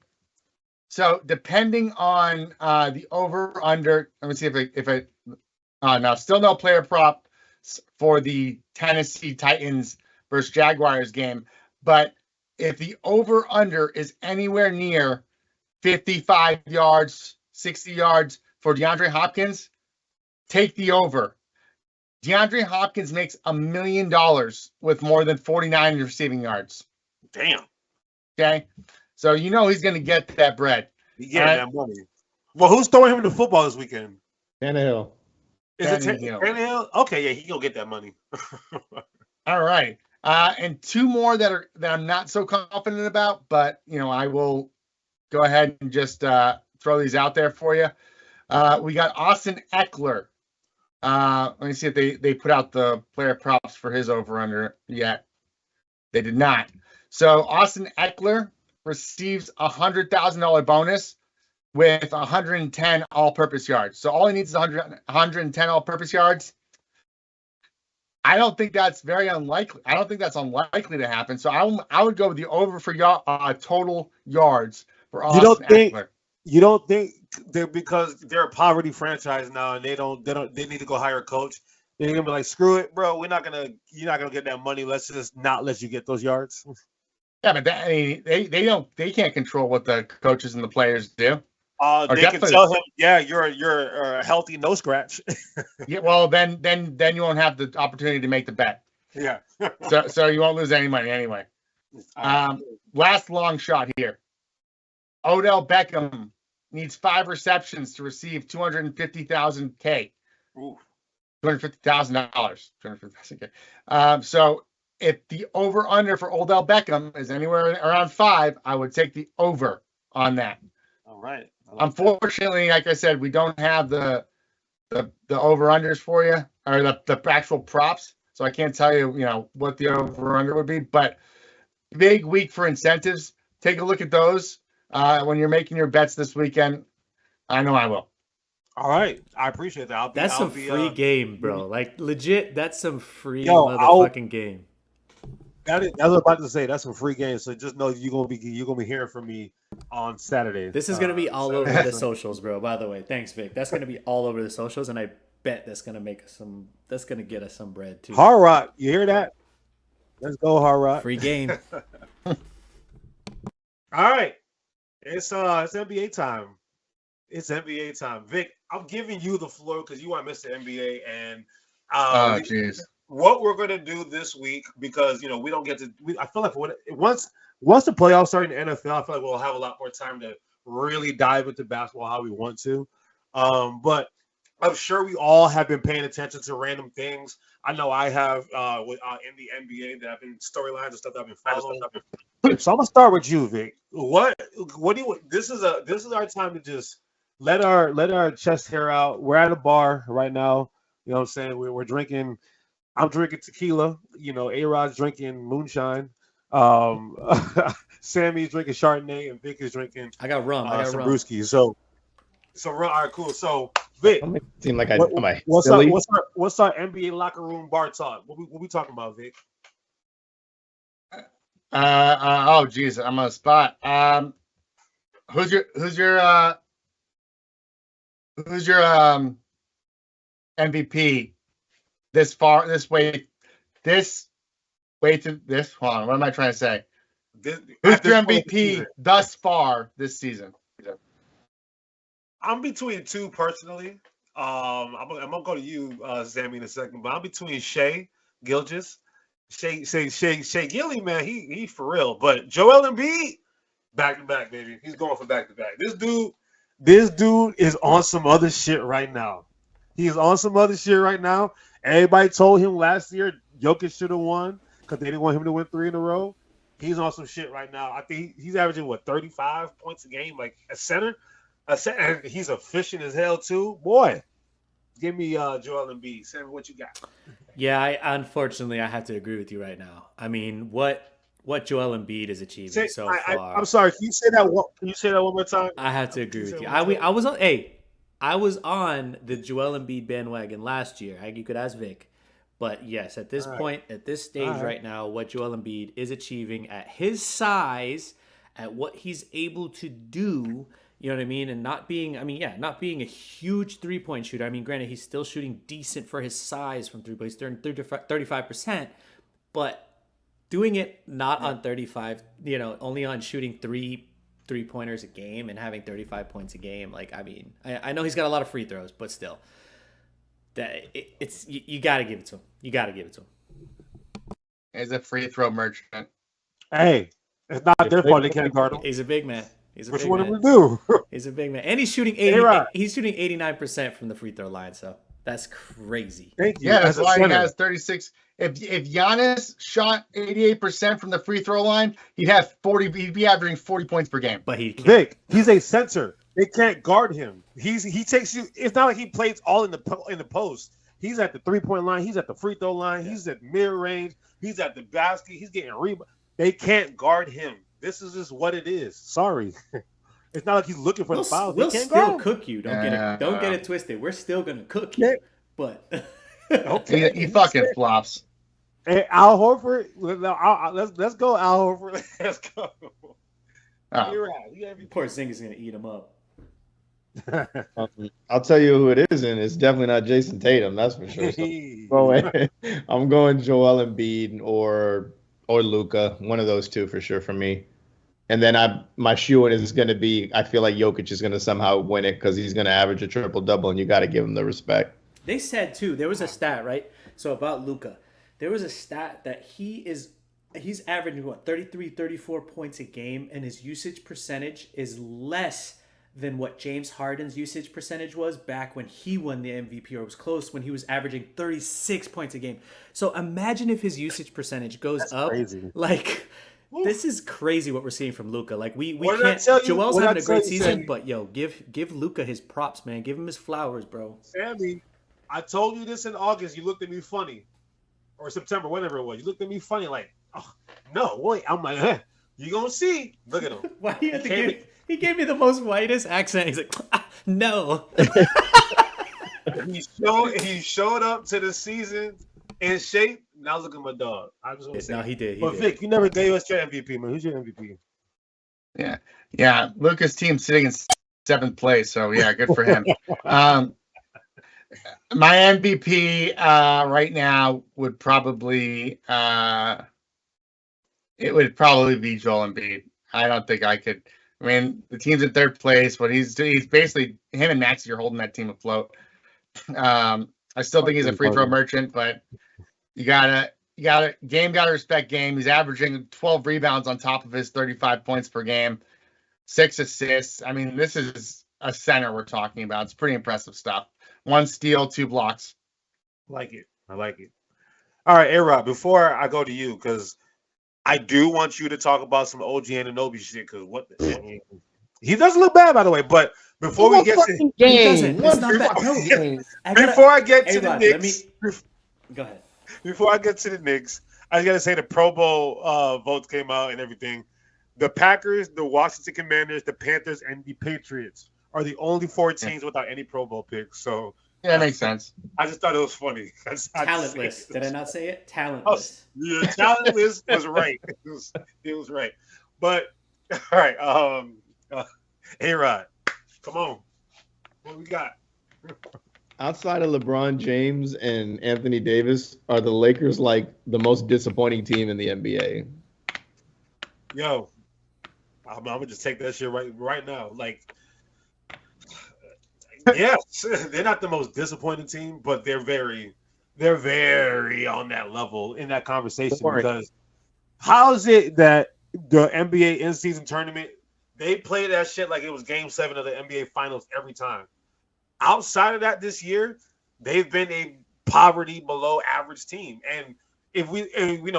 So depending on the over under, let me see if it no, still no player prop for the Tennessee Titans versus Jaguars game. But if the over under is anywhere near 55 yards, 60 yards for DeAndre Hopkins, take the over. DeAndre Hopkins makes $1 million with more than 49 receiving yards. Damn. Okay. So you know he's going to get that bread. He getting that money. Well, who's throwing him the football this weekend? Tannehill. Is it Tannehill. Tannehill? Okay, yeah, he gonna get that money. All right. And two more that I'm not so confident about, but I will go ahead and just throw these out there for you. We got Austin Eckler. Let me see if they put out the player props for his over-under yet. They did not. So Austin Eckler receives a $100,000 bonus with 110 all-purpose yards. So all he needs is 110 all-purpose yards. I don't think that's very unlikely. I don't think that's unlikely to happen. So I would go with the over for total yards for Austin Eckler. You don't think they're, because they're a poverty franchise now and they need to go hire a coach. They're gonna be like, screw it, bro. You're not gonna get that money. Let's just not let you get those yards. Yeah, but they can't control what the coaches and the players do. They can tell him, yeah, you're a healthy no scratch. Yeah, well then you won't have the opportunity to make the bet. Yeah. so you won't lose any money anyway. Last long shot here. Odell Beckham needs 5 receptions to receive $250,000. $250,000. $250,000. So if the over under for Odell Beckham is anywhere around 5, I would take the over on that. All right. Unfortunately, like I said, we don't have the over unders for you, or the actual props, so I can't tell you what the over under would be. But big week for incentives. Take a look at those when you're making your bets this weekend. I know I will. All right, I appreciate that. That's some free game, bro. Like legit, that's some free motherfucking game. That's what I was about to say. That's some free game. So just know you're gonna be hearing from me on Saturday. This is gonna be all over the socials, bro. By the way, thanks, Vic. That's gonna be all over the socials, and I bet that's gonna get us some bread too. Hard Rock, you hear that? Let's go, Hard Rock. Free game. All right, it's NBA time. It's NBA time, Vic. I'm giving you the floor because you are Mr. NBA, and oh jeez. What we're going to do this week, because we don't get to. I feel like once the playoffs start in the NFL, I feel like we'll have a lot more time to really dive into basketball how we want to. But I'm sure we all have been paying attention to random things. I know I have in the NBA that I've been storylines and stuff that I've been following. So I'm gonna start with you, Vic. What do you? This is our time to just let our chest hair out. We're at a bar right now. You know what I'm saying? We're drinking. I'm drinking tequila. A-Rod's drinking moonshine. Sammy's drinking Chardonnay, and Vic is drinking. I got rum. I got some brewskis. So all right, cool. So Vic, seem like what's our NBA locker room bar talk? What we talking about, Vic? Oh geez, I'm on the spot. Who's your MVP this way to this? Hold on, what am I trying to say? Who's your MVP thus far this season? I'm between two personally. I'm gonna go to you, Sami, in a second, but I'm between Shai Gilgeous. Shai Gilly, man, he for real. But Joel Embiid, back to back, baby. He's going for back to back. This dude is on some other shit right now. He's on some other shit right now. Everybody told him last year Jokic should have won because they didn't want him to win 3 in a row. He's on some shit right now. I think he's averaging 35 points a game, like a center. And he's efficient as hell too. Boy, give me Joel Embiid. Sam, what you got? Yeah, unfortunately I have to agree with you right now. I mean, what Joel Embiid is achieving so far. I'm sorry. Can you say that one more time? I have to agree with you. I was on the Joel Embiid bandwagon last year. You could ask Vic. But yes, at this point, at this stage right now, what Joel Embiid is achieving at his size, at what he's able to do, you know what I mean? And not being a huge 3-point shooter. I mean, granted, he's still shooting decent for his size from 3 points, 35%, but doing it not on 35, only on shooting 3-pointers a game and having 35 points a game. Like, I mean, I know he's got a lot of free throws, but still, you got to give it to him. You got to give it to him. He's a free throw merchant. Hey, it's not their fault they can't guard him. He's a big man. He's a Which big one man. of them do? He's a big man, and he's shooting A-Rod. He's shooting 89% from the free throw line. So that's crazy. Thank you. Yeah, that's As a why he center. has 36. If Giannis shot 88% from the free throw line, he'd have 40. He'd be averaging 40 points per game. But he can't. Vic, he's a center. They can't guard him. He takes you. It's not like he plays all in the post. He's at the 3-point line. He's at the free throw line. He's at mid range. He's at the basket. He's getting rebound. They can't guard him. This is just what it is. Sorry. It's not like he's looking for the foul. We'll They can't still guard him. cook you. Don't get it twisted. We're still gonna cook you. Yeah. But Okay. He fucking flops. Hey, Al Horford. Let's go, Al Horford. Let's go. Oh. You're right. You gotta poor Zinga's gonna eat him up. I'll tell you who it is, and it's definitely not Jason Tatum. That's for sure. So I'm going Joel Embiid or Luka. One of those two for sure for me. And then my shoe-in is going to be, I feel like Jokic is going to somehow win it because he's going to average a triple-double, and you got to give him the respect. They said, too, there was a stat, right? So about Luka. There was a stat that he's averaging, 33, 34 points a game, and his usage percentage is less than what James Harden's usage percentage was back when he won the MVP, or was close, when he was averaging 36 points a game. So imagine if his usage percentage goes up. Crazy. Like... This is crazy what we're seeing from Luka. Like we What did I can't. tell you? Joel's What did I having a great tell you, season, Sammy? but yo, give Luka his props, man. Give him his flowers, bro. Sammy, I told you this in August. You looked at me funny. Or September, whatever it was. You looked at me funny like, oh, no, wait. I'm like, you going to see. Look at him. Why do you have to give? He gave me the most whitest accent. He's like, no. He showed up to the season in shape. Now look at my dog. I just want to say. No, he did. But Vic, you never gave us your MVP, man. Who's your MVP? Yeah. Luka's team's sitting in 7th place, so yeah, good for him. My MVP right now would probably it would probably be Joel Embiid. I don't think I could. I mean, the team's in 3rd place, but he's basically, him and Maxey are holding that team afloat. I still think he's a free throw merchant, but you gotta respect game. He's averaging 12 rebounds on top of his 35 points per game, 6 assists. I mean, this is a center we're talking about. It's pretty impressive stuff. 1 steal, 2 blocks. I like it. All right, A-Rod, before I go to you, because I do want you to talk about some OG Anunoby shit, because he doesn't look bad, by the way, but before we get to Game. It's not bad. No. before I get to the A-Rod, Knicks, go ahead. before I get to the Knicks, I just gotta say the Pro Bowl votes came out and everything. The Packers, the Washington Commanders, the Panthers, and the Patriots are the only 4 teams without any Pro Bowl picks. So Yeah, that makes sense. I just thought it was funny. Talentless. Did I not say it? Talentless. Yeah, talentless was right. It was right. But all right, A-Rod, come on. What we got? Outside of LeBron James and Anthony Davis, are the Lakers like the most disappointing team in the NBA? Yo, I'm gonna just take that shit right now. Like, yes, they're not the most disappointing team, but they're very on that level in that conversation. Because how is it that the NBA in-season tournament, they play that shit like it was Game 7 of the NBA Finals every time? Outside of that, this year, they've been a poverty below average team. And if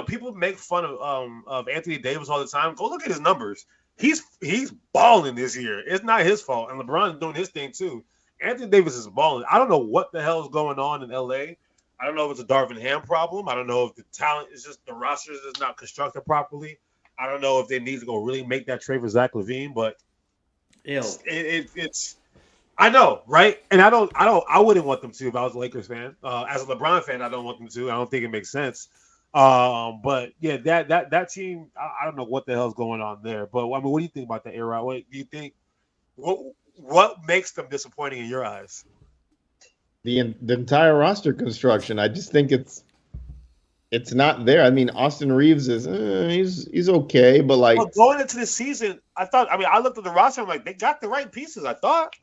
people make fun of Anthony Davis all the time, go look at his numbers. He's balling this year. It's not his fault. And LeBron's doing his thing too. Anthony Davis is balling. I don't know what the hell is going on in LA. I don't know if it's a Darvin Ham problem. I don't know if the talent is just the roster is not constructed properly. I don't know if they need to go really make that trade for Zach LaVine, but it's I know, right? And I wouldn't want them to if I was a Lakers fan. As a LeBron fan, I don't want them to. I don't think it makes sense. But yeah, that team, I don't know what the hell's going on there. But I mean, what do you think about that era? What do you think? What makes them disappointing in your eyes? The entire roster construction. I just think it's not there. I mean, Austin Reeves is he's okay, but like going into the season, I looked at the roster. I'm like, they got the right pieces. I thought.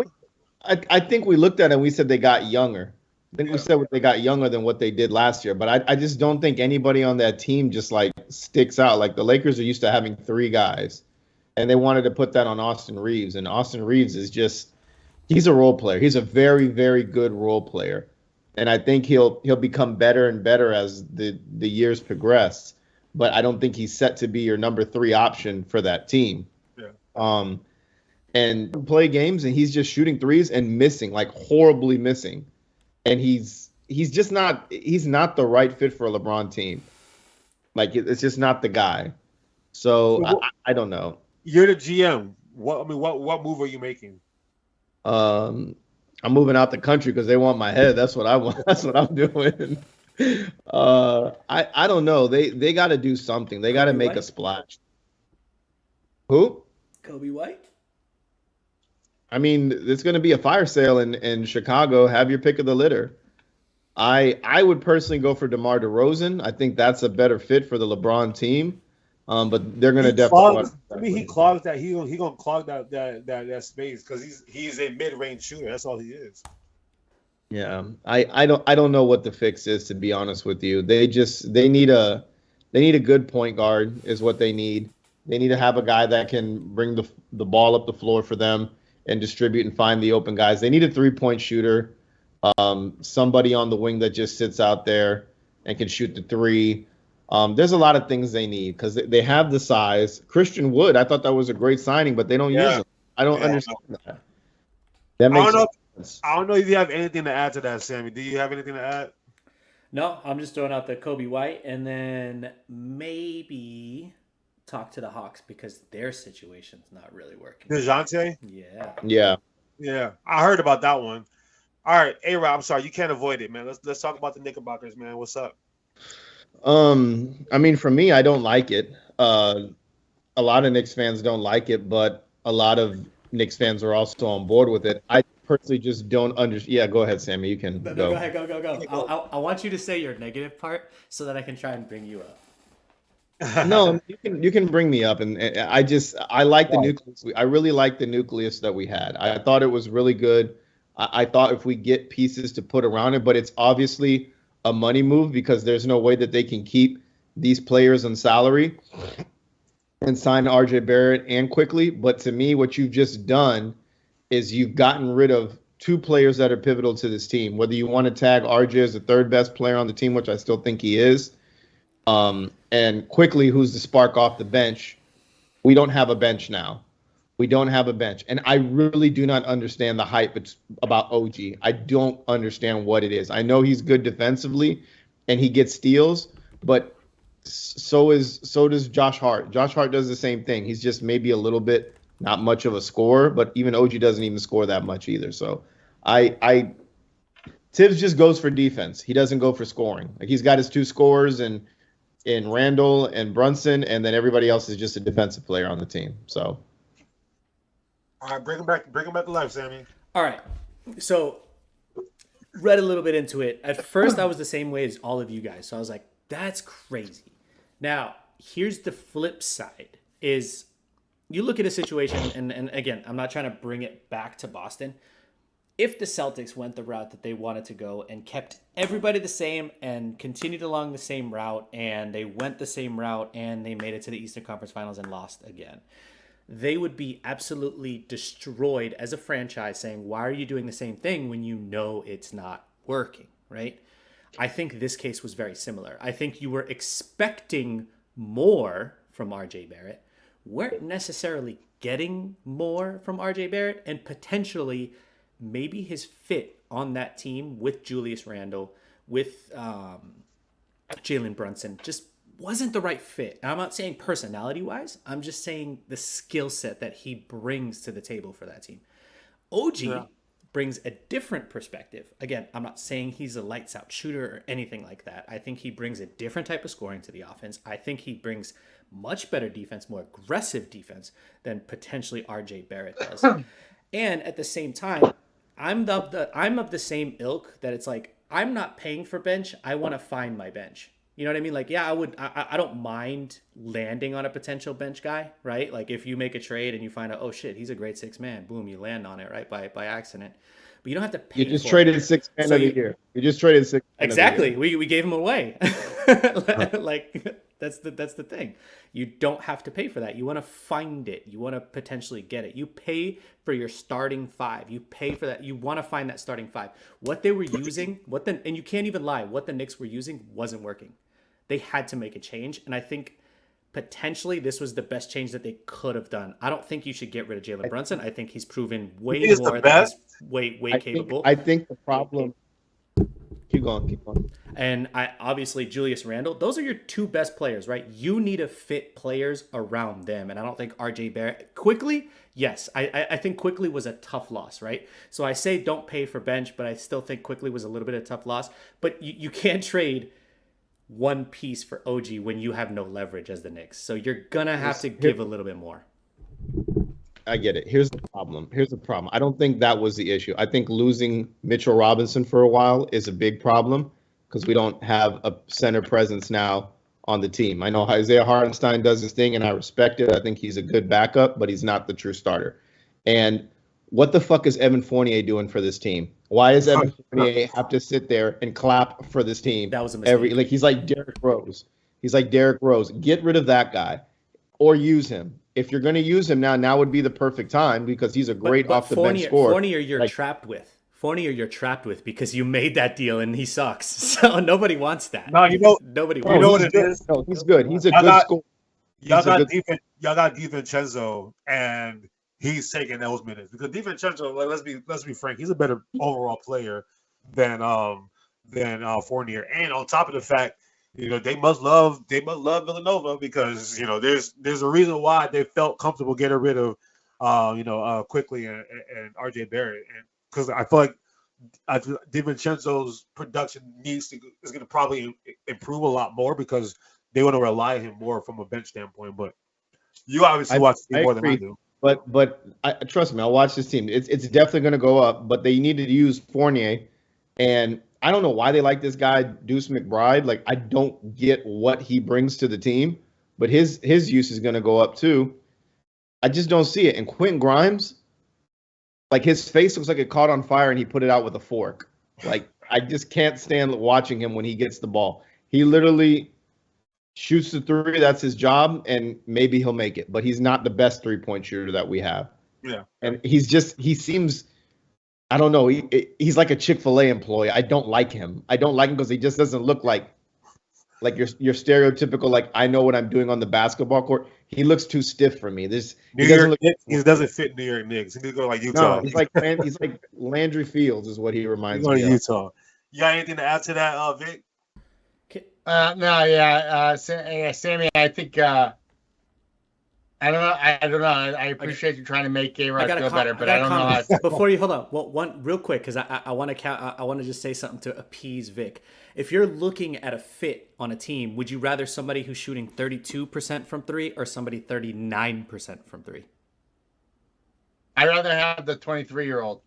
I think we looked at it and we said they got younger. I think we said they got younger than what they did last year. But I just don't think anybody on that team just like sticks out. Like the Lakers are used to having 3 guys. and they wanted to put that on Austin Reeves. And Austin Reeves is he's a role player. He's a very, very good role player. And I think he'll become better and better as the years progress. But I don't think he's set to be your number 3 option for that team. Yeah. And play games, and he's just shooting threes and missing, like horribly missing. And he's not the right fit for a LeBron team. Like, it's just not the guy. So I don't know. You're the GM. What move are you making? I'm moving out the country because they want my head. That's what I want. That's what I'm doing. I don't know. They got to do something. They got to make a splash. Who? Kobe White. I mean, it's going to be a fire sale in Chicago. Have your pick of the litter. I would personally go for DeMar DeRozan. I think that's a better fit for the LeBron team. But they're going to definitely. He clogs that. He gonna clog that space because he's a mid-range shooter. That's all he is. Yeah, I don't know what the fix is, to be honest with you. They need a good point guard is what they need. They need to have a guy that can bring the ball up the floor for them and distribute and find the open guys. They need a 3-point shooter, somebody on the wing that just sits out there and can shoot the 3. There's a lot of things they need because they have the size. Christian Wood, I thought that was a great signing, but they don't use him. I don't understand that. That makes sense. I don't know if you have anything to add to that, Sammy. Do you have anything to add? No, I'm just throwing out the Kobe White, and then maybe talk to the Hawks because their situation's not really working. DeJounte? Yeah. I heard about that one. All right, A-Rob, I'm sorry, you can't avoid it, man. Let's talk about the Knickerbockers, man. What's up? I mean, for me, I don't like it. A lot of Knicks fans don't like it, but a lot of Knicks fans are also on board with it. I personally just don't understand. Yeah, go ahead, Sammy. You can go. Go ahead, go. I want you to say your negative part so that I can try and bring you up. No, you can bring me up, and I like the nucleus. I really like the nucleus that we had. I thought it was really good. I thought if we get pieces to put around it, but it's obviously a money move because there's no way that they can keep these players on salary and sign RJ Barrett and quickly. But to me, what you've just done is you've gotten rid of 2 players that are pivotal to this team. Whether you want to tag RJ as the 3rd best player on the team, which I still think he is, and quickly, who's the spark off the bench. We don't have a bench now. And I really do not understand the hype about OG. I don't understand what it is. I know he's good defensively and he gets steals, but so does Josh Hart. Josh Hart does the same thing. He's just maybe a little bit not much of a scorer, but even OG doesn't even score that much either. So Tibbs just goes for defense. He doesn't go for scoring. Like, he's got his 2 scorers in Randall and Brunson, and then everybody else is just a defensive player on the team. So. All right, bring him back to life, Sammy. All right. So, read a little bit into it. At first, I was the same way as all of you guys. So I was like, that's crazy. Now, here's the flip side is you look at a situation, and again, I'm not trying to bring it back to Boston. If the Celtics went the route that they wanted to go and kept everybody the same and continued along the same route, and they went the same route and they made it to the Eastern Conference Finals and lost again, they would be absolutely destroyed as a franchise, saying, why are you doing the same thing when you know it's not working, right? I think this case was very similar. I think you were expecting more from RJ Barrett, weren't necessarily getting more from RJ Barrett, and potentially maybe his fit on that team with Julius Randle, with Jalen Brunson, just wasn't the right fit. And I'm not saying personality-wise. I'm just saying the skill set that he brings to the table for that team. OG brings a different perspective. Again, I'm not saying he's a lights-out shooter or anything like that. I think he brings a different type of scoring to the offense. I think he brings much better defense, more aggressive defense than potentially RJ Barrett does. And at the same time, I'm of the same ilk that it's like, I'm not paying for bench. I want to find my bench. You know what I mean? Like, yeah, I don't mind landing on a potential bench guy, right? Like, if you make a trade and you find out, oh shit, he's a great 6 man, boom, you land on it, right? By accident. But you don't have to pay. You just traded 6 man of the year. You just traded 6 man exactly. We gave him away. Like, That's the thing. You don't have to pay for that. You want to find it. You want to potentially get it. You pay for your starting five. You pay for that. You want to find that starting five. What they were using, and you can't even lie, what the Knicks were using wasn't working. They had to make a change, and I think potentially this was the best change that they could have done. I don't think you should get rid of Jalen Brunson. I think he's proven way more than he's way capable. I think the problem. Keep going. And obviously Julius Randle, those are your two best players, right? You need to fit players around them. And I don't think RJ Barrett quickly, yes, I think quickly was a tough loss, right? So I say don't pay for bench, but I still think quickly was a little bit of a tough loss. But you can't trade one piece for OG when you have no leverage as the Knicks. So you're gonna have to give a little bit more. I get it. Here's the problem. I don't think that was the issue. I think losing Mitchell Robinson for a while is a big problem because we don't have a center presence now on the team. I know Isaiah Hartenstein does his thing, and I respect it. I think he's a good backup, but he's not the true starter. And what the fuck is Evan Fournier doing for this team? Why does Evan Fournier have to sit there and clap for this team? That was a mistake. He's like Derrick Rose. Get rid of that guy or use him. If you're going to use him now would be the perfect time because he's a great off the bench scorer. Fournier, you're trapped with because you made that deal and he sucks. So nobody wants that. No, nobody wants. You know what it is? No, he's good. He's a good scorer. Y'all got DiVincenzo, and he's taking those minutes because DiVincenzo. Let's be frank, he's a better overall player than Fournier, and on top of the fact. They must love Villanova because there's a reason why they felt comfortable getting rid of Quickly and RJ Barrett, and because I feel like DiVincenzo's production is going to probably improve a lot more because they want to rely on him more from a bench standpoint. But you obviously watch the team more than I do. But trust me, I'll watch this team. It's definitely going to go up, but they needed to use Fournier, and I don't know why they like this guy, Deuce McBride. Like, I don't get what he brings to the team, but his use is going to go up too. I just don't see it. And Quentin Grimes, like, his face looks like it caught on fire and he put it out with a fork. Like, I just can't stand watching him when he gets the ball. He literally shoots the three. That's his job, and maybe he'll make it. But he's not the best three-point shooter that we have. Yeah. And he seems – I don't know. He's like a Chick-fil-A employee. I don't like him. Because he just doesn't look like your stereotypical, like, I know what I'm doing on the basketball court. He looks too stiff for me. He doesn't fit New York Knicks. He could go like Utah. No, he's like Landry Fields is what he reminds me of. Utah. You got anything to add to that, Vic? Sammy, I think I don't know. I appreciate you trying to make Gayrod feel better, but I don't know how to... Before you hold on, well, one real quick, because I want to just say something to appease Vic. If you're looking at a fit on a team, would you rather somebody who's shooting 32% from three or somebody 39% from three? I'd rather have the 23-year-old.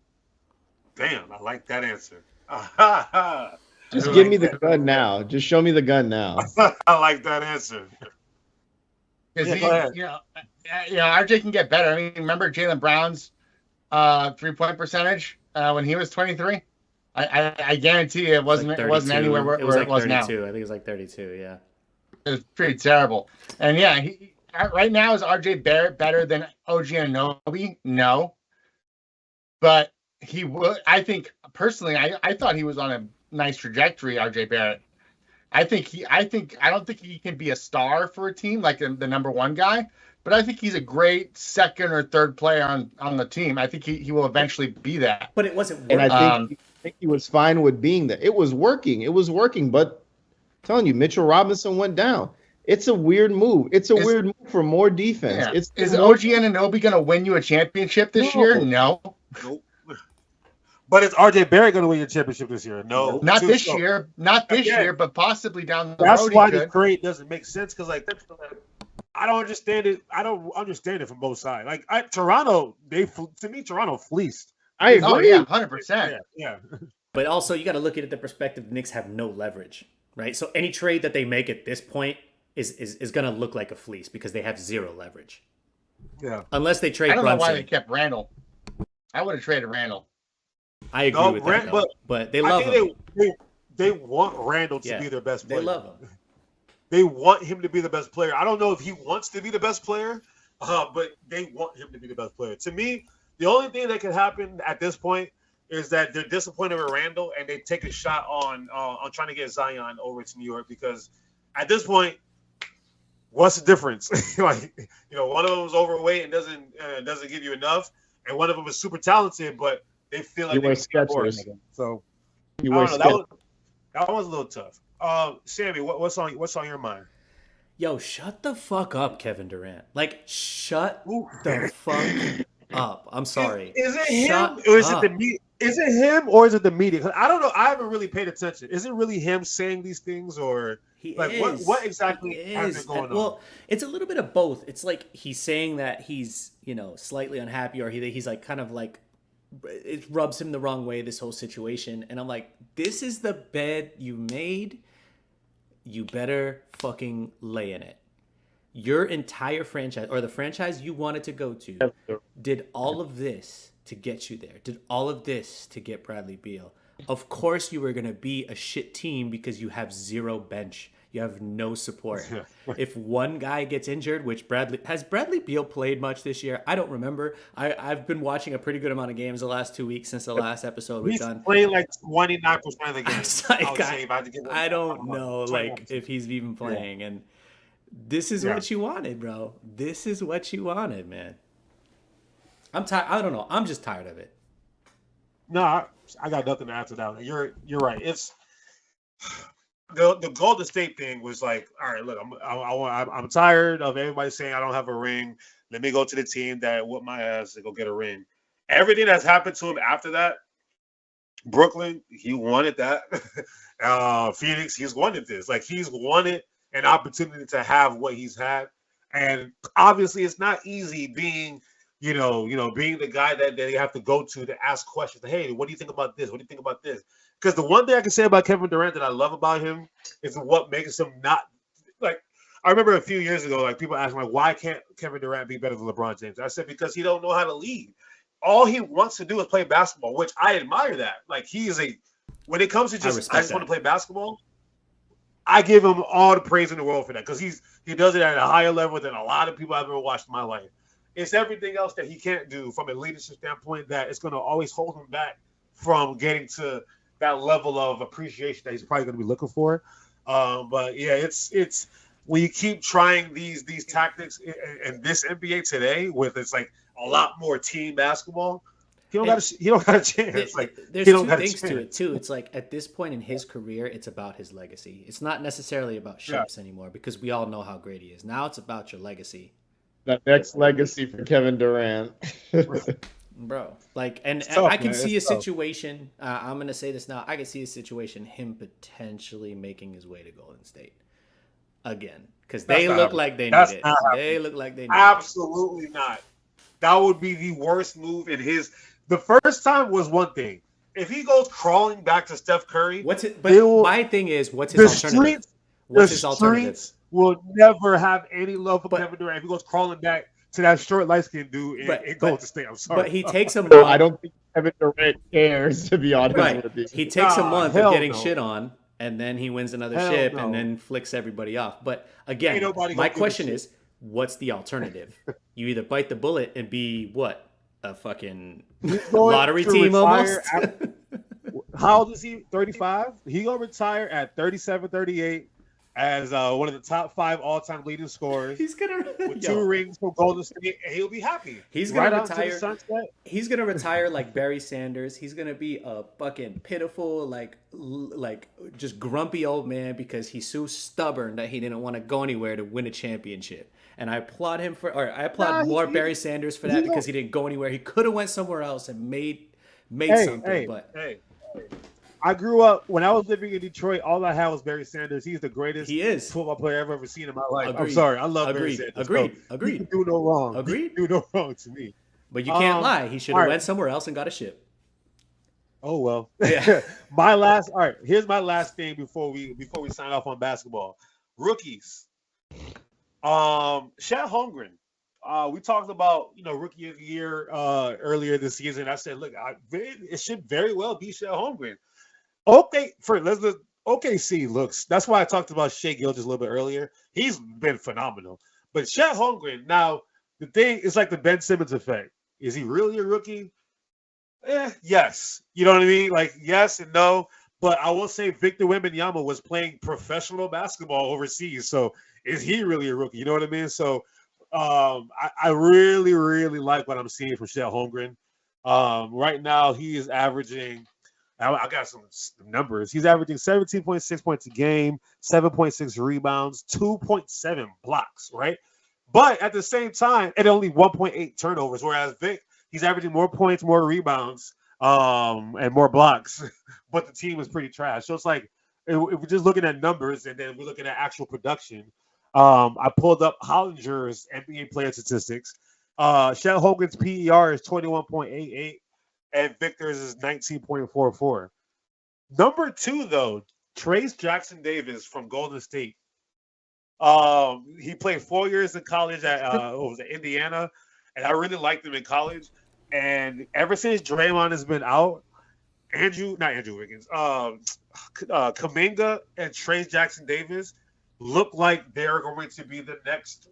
Damn, I like that answer. Just give me the gun now. Just show me the gun now. I like that answer. Because RJ can get better. I mean, remember Jaylen Brown's 3-point percentage when he was 23? I guarantee you it wasn't anywhere where it was 32. Now. I think it was like 32. Yeah, it was pretty terrible. And yeah, he right now is RJ Barrett better than OG Anunoby? No, but he would. I think personally, I thought he was on a nice trajectory. RJ Barrett. I don't think he can be a star for a team like the number one guy, but I think he's a great second or third player on the team. I think he will eventually be that. But it wasn't working. And I think he was fine with being there. It was working, but I'm telling you, Mitchell Robinson went down. It's a weird move. It's a weird move for more defense. Yeah. Is OG Anunoby going to win you a championship this year? No. Nope. But is RJ Barrett going to win your championship this year? No. Not this year, but possibly down the road. That's why the trade doesn't make sense because, I don't understand it. I don't understand it from both sides. Toronto fleeced. I agree. Oh, yeah, 100%. Yeah. But also, you got to look at it the perspective the Knicks have no leverage, right? So any trade that they make at this point is going to look like a fleece because they have zero leverage. Yeah. Unless they trade Brunson. I don't know why they kept Randall. I would have traded Randall. I agree with that, but they love him. They want Randall to be their best player. They love him. they want him to be the best player. I don't know if he wants to be the best player, but they want him to be the best player. To me, the only thing that can happen at this point is that they're disappointed with Randall and they take a shot on trying to get Zion over to New York, because at this point, what's the difference? Like, one of them is overweight and doesn't give you enough, and one of them is super talented, but they feel like You they wear can get more. Skechers. So You I wear don't know. Skechers. That was a little tough. Sammy, what's on your mind? Yo, shut the fuck up, Kevin Durant. Like, shut Ooh. the fuck up. I'm sorry. Is it Shut him or is up. it the media? Is it him or is it the media? 'Cause I don't know. I haven't really paid attention. Is it really him saying these things, or He like is. what exactly He has is. been going And, on? well, it's a little bit of both. It's like he's saying that he's, slightly unhappy, or he's like kind of like it rubs him the wrong way, this whole situation. And I'm like, this is the bed you made. You better fucking lay in it. Your entire franchise, or the franchise you wanted to go to, did all of this to get you there. Did all of this to get Bradley Beal. Of course you were going to be a shit team because you have zero bench. You have no support. If one guy gets injured, which has Bradley Beal played much this year? I don't remember. I've been watching a pretty good amount of games the last 2 weeks since the last episode we've He's done. playing like 29% of the games. I don't know, like, if he's even playing. And this is what you wanted, bro. This is what you wanted, man. I'm tired. I don't know. I'm just tired of it. No, I got nothing to add to that. You're right. It's the Golden State thing was like, all right, look, I'm tired of everybody saying I don't have a ring. Let me go to the team that whooped my ass to go get a ring. Everything that's happened to him after that, Brooklyn, he wanted that. Phoenix, he's wanted this. Like, he's wanted an opportunity to have what he's had, and obviously, it's not easy being. Being the guy that they have to go to ask questions. Hey, what do you think about this? What do you think about this? Because the one thing I can say about Kevin Durant that I love about him is what makes him not like. I remember a few years ago, like, people asking, like, why can't Kevin Durant be better than LeBron James? I said, because he don't know how to lead. All he wants to do is play basketball, which I admire that. Like, when it comes to I just want to play basketball, I give him all the praise in the world for that, because he does it at a higher level than a lot of people I've ever watched in my life. It's everything else that he can't do from a leadership standpoint that it's going to always hold him back from getting to that level of appreciation that he's probably going to be looking for. But yeah, it's when you keep trying these tactics in this NBA today, with it's like a lot more team basketball. He don't got a chance. There's two things to it too. It's like, at this point in his career, it's about his legacy. It's not necessarily about ships anymore, because we all know how great he is. Now it's about your legacy. The next legacy for Kevin Durant. Bro, like, and tough, I can man. see It's a tough. situation. I'm gonna say this now. I can see a situation, him potentially making his way to Golden State again, because they look like they need it. They look like they need it. Absolutely not. That would be the worst move in his. The first time was one thing. If he goes crawling back to Steph Curry, What's it? But my thing is, what's his alternative? What's his alternative? Will never have any love for Kevin Durant if he goes crawling back to that short light-skinned dude and Golden State. I'm sorry. But he takes a month. I don't think Kevin Durant cares, to be honest with you. He takes a month of getting no. shit on, and then he wins another Hell ship, no. and then flicks everybody off. But again, my question is, what's the alternative? You either bite the bullet and be what? A fucking lottery team almost? How old is he? 35? He going to retire at 37, 38 as one of the top 5 all-time leading scorers. He's gonna with 2 rings from Golden State, and he'll be happy. He's gonna retire. He's gonna retire like Barry Sanders. He's gonna be a fucking pitiful, like just grumpy old man, because he's so stubborn that he didn't want to go anywhere to win a championship. And I applaud him I applaud Barry Sanders for that, because he didn't go anywhere. He could have went somewhere else and made something. I grew up, when I was living in Detroit, all I had was Barry Sanders. He's the greatest football player I've ever seen in my life. Agreed. I'm sorry. I love Barry Sanders. Agreed. He can do no wrong. Agreed. He can do no wrong to me. But you can't lie. He should have went somewhere else and got a ship. Oh, well. Yeah. Here's my last thing before we sign off on basketball. Rookies. Chet Holmgren. We talked about, rookie of the year earlier this season. I said, look, it should very well be Chet Holmgren. Okay, let's OKC looks. That's why I talked about Shea Gilgeous a little bit earlier. He's been phenomenal. But Chet Holmgren, now the thing is like the Ben Simmons effect. Is he really a rookie? Yes. You know what I mean? Like yes and no. But I will say Victor Wembanyama was playing professional basketball overseas. So is he really a rookie? You know what I mean? So I really, really like what I'm seeing from Chet Holmgren. Right now he is averaging. I got some numbers. He's averaging 17.6 points a game, 7.6 rebounds, 2.7 blocks, right? But at the same time, and only 1.8 turnovers, whereas Vic, he's averaging more points, more rebounds, and more blocks. But the team is pretty trash. So it's like, if we're just looking at numbers and then we're looking at actual production, I pulled up Hollinger's NBA player statistics. Chet Holmgren's PER is 21.88. And Victor's is 19.44. Number 2, though, Trace Jackson Davis from Golden State. He played 4 years in college at Indiana, and I really liked him in college. And ever since Draymond has been out, not Andrew Wiggins, Kuminga and Trace Jackson Davis look like they're going to be the next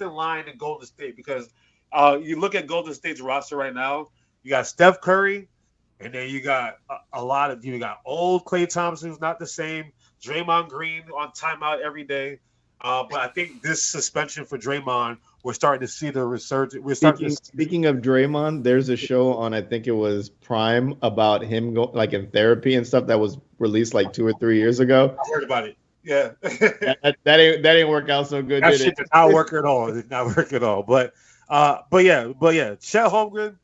in line in Golden State, because you look at Golden State's roster right now. You got Steph Curry, and then you got you got old Klay Thompson, who's not the same. Draymond Green on timeout every day. But I think this suspension for Draymond, we're starting to see the resurgence. Speaking of Draymond, there's a show on, I think it was Prime, about him like in therapy and stuff that was released like 2 or 3 years ago. I heard about it. Yeah. that ain't work out so good. That shit did not work at all. It did not work at all. But yeah, Chet Holmgren.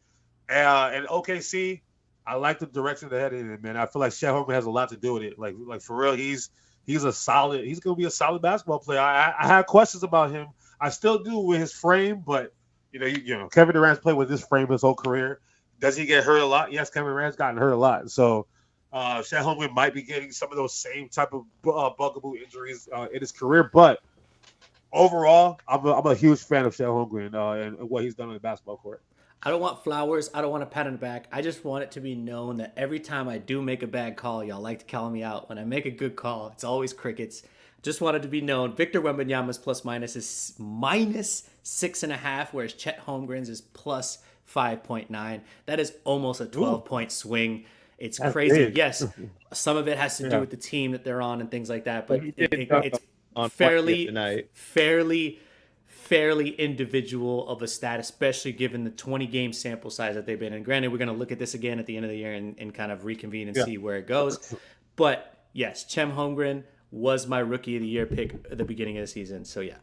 And OKC, I like the direction they're heading in, man. I feel like Chet Holmgren has a lot to do with it. Like for real, he's gonna be a solid basketball player. I had questions about him. I still do with his frame, but you know, Kevin Durant's played with this frame his whole career. Does he get hurt a lot? Yes, Kevin Durant's gotten hurt a lot. So Chet Holmgren might be getting some of those same type of bugaboo injuries in his career, but overall, I'm a huge fan of Chet Holmgren and what he's done on the basketball court. I don't want flowers. I don't want a pat on the back. I just want it to be known that every time I do make a bad call, y'all like to call me out. When I make a good call, it's always crickets. Just wanted to be known. Victor Wembanyama's plus minus is minus 6.5, whereas Chet Holmgren's is plus 5.9. That is almost a 12-point swing. It's crazy. Big. Yes, some of it has to do with the team that they're on and things like that, but it's fairly individual of a stat, especially given the 20-game sample size that they've been in. Granted, we're going to look at this again at the end of the year and kind of reconvene and see where it goes. But yes, Chet Holmgren was my rookie of the year pick at the beginning of the season. So yeah,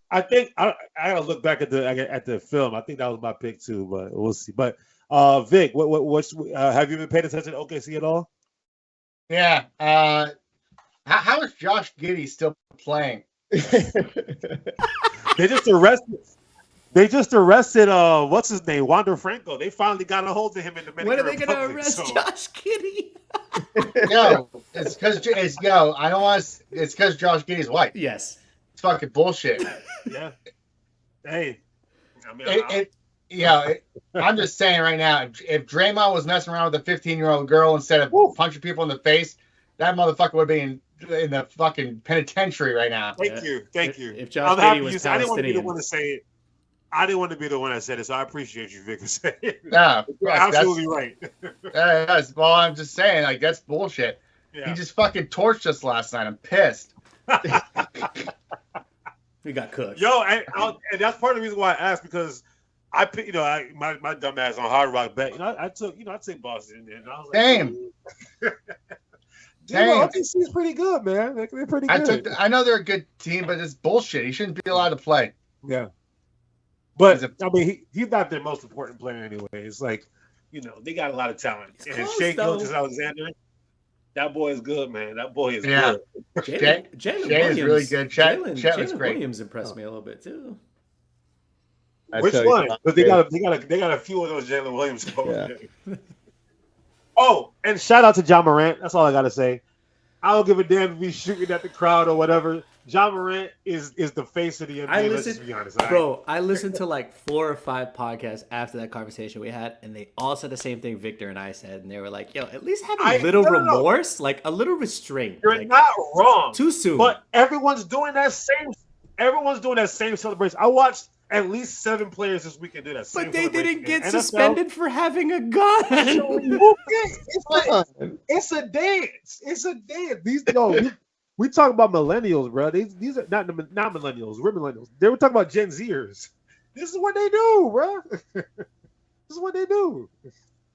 I think I gotta look back at the film. I think that was my pick too, but we'll see. But Vic, what's have you been paying attention to OKC at all? Yeah. How is Josh Giddey still playing? They just arrested what's his name, Wander Franco. They finally got a hold of him in the Dominican Republic. When are they going to arrest Josh Giddey? It's because Josh Giddey's white. Yes, it's fucking bullshit. Yeah. Hey, I mean, I'm just saying right now, if Draymond was messing around with a 15-year-old girl instead of punching people in the face, that motherfucker would be in the fucking penitentiary right now. Thank you. If Josh Giddey was Palestinian. I didn't want to be the one to say it. I didn't want to be the one that said it, so I appreciate you, Vic, for saying it. No, you're absolutely right. Well, I'm just saying, like, that's bullshit. Yeah. He just fucking torched us last night. I'm pissed. We got cooked. Yo, and that's part of the reason why I asked, because I picked, my dumb ass on Hard Rock bet. I took Boston, and I was like, damn. Damn, OKC's pretty good, man. They're pretty good. I know they're a good team, but it's bullshit. He shouldn't be allowed to play. Yeah. But, I mean, he's not their most important player anyway. It's like, they got a lot of talent. And Shea Gilgeous-Alexander, that boy is good, man. That boy is good. Jalen Williams is really good. Chet was great. Williams impressed me a little bit, too. Which one? Because they got a few of those Jalen Williams. Yeah. Oh, and shout out to John Morant. That's all I got to say. I don't give a damn if he's shooting at the crowd or whatever. John Morant is the face of the NBA. Let's just be honest. All right? Bro, I listened to like 4 or 5 podcasts after that conversation we had, and they all said the same thing Victor and I said, and they were like, "Yo, at least have a little remorse, like a little restraint." You're like, not wrong. Too soon. But everyone's doing that same. Everyone's doing that same celebration. I watched at least 7 players this weekend do that. But they didn't get suspended for having a gun. It's a dance. It's a dance. We talk about millennials, bro. These are not millennials. We're millennials. They were talking about Gen Zers. This is what they do, bro. This is what they do.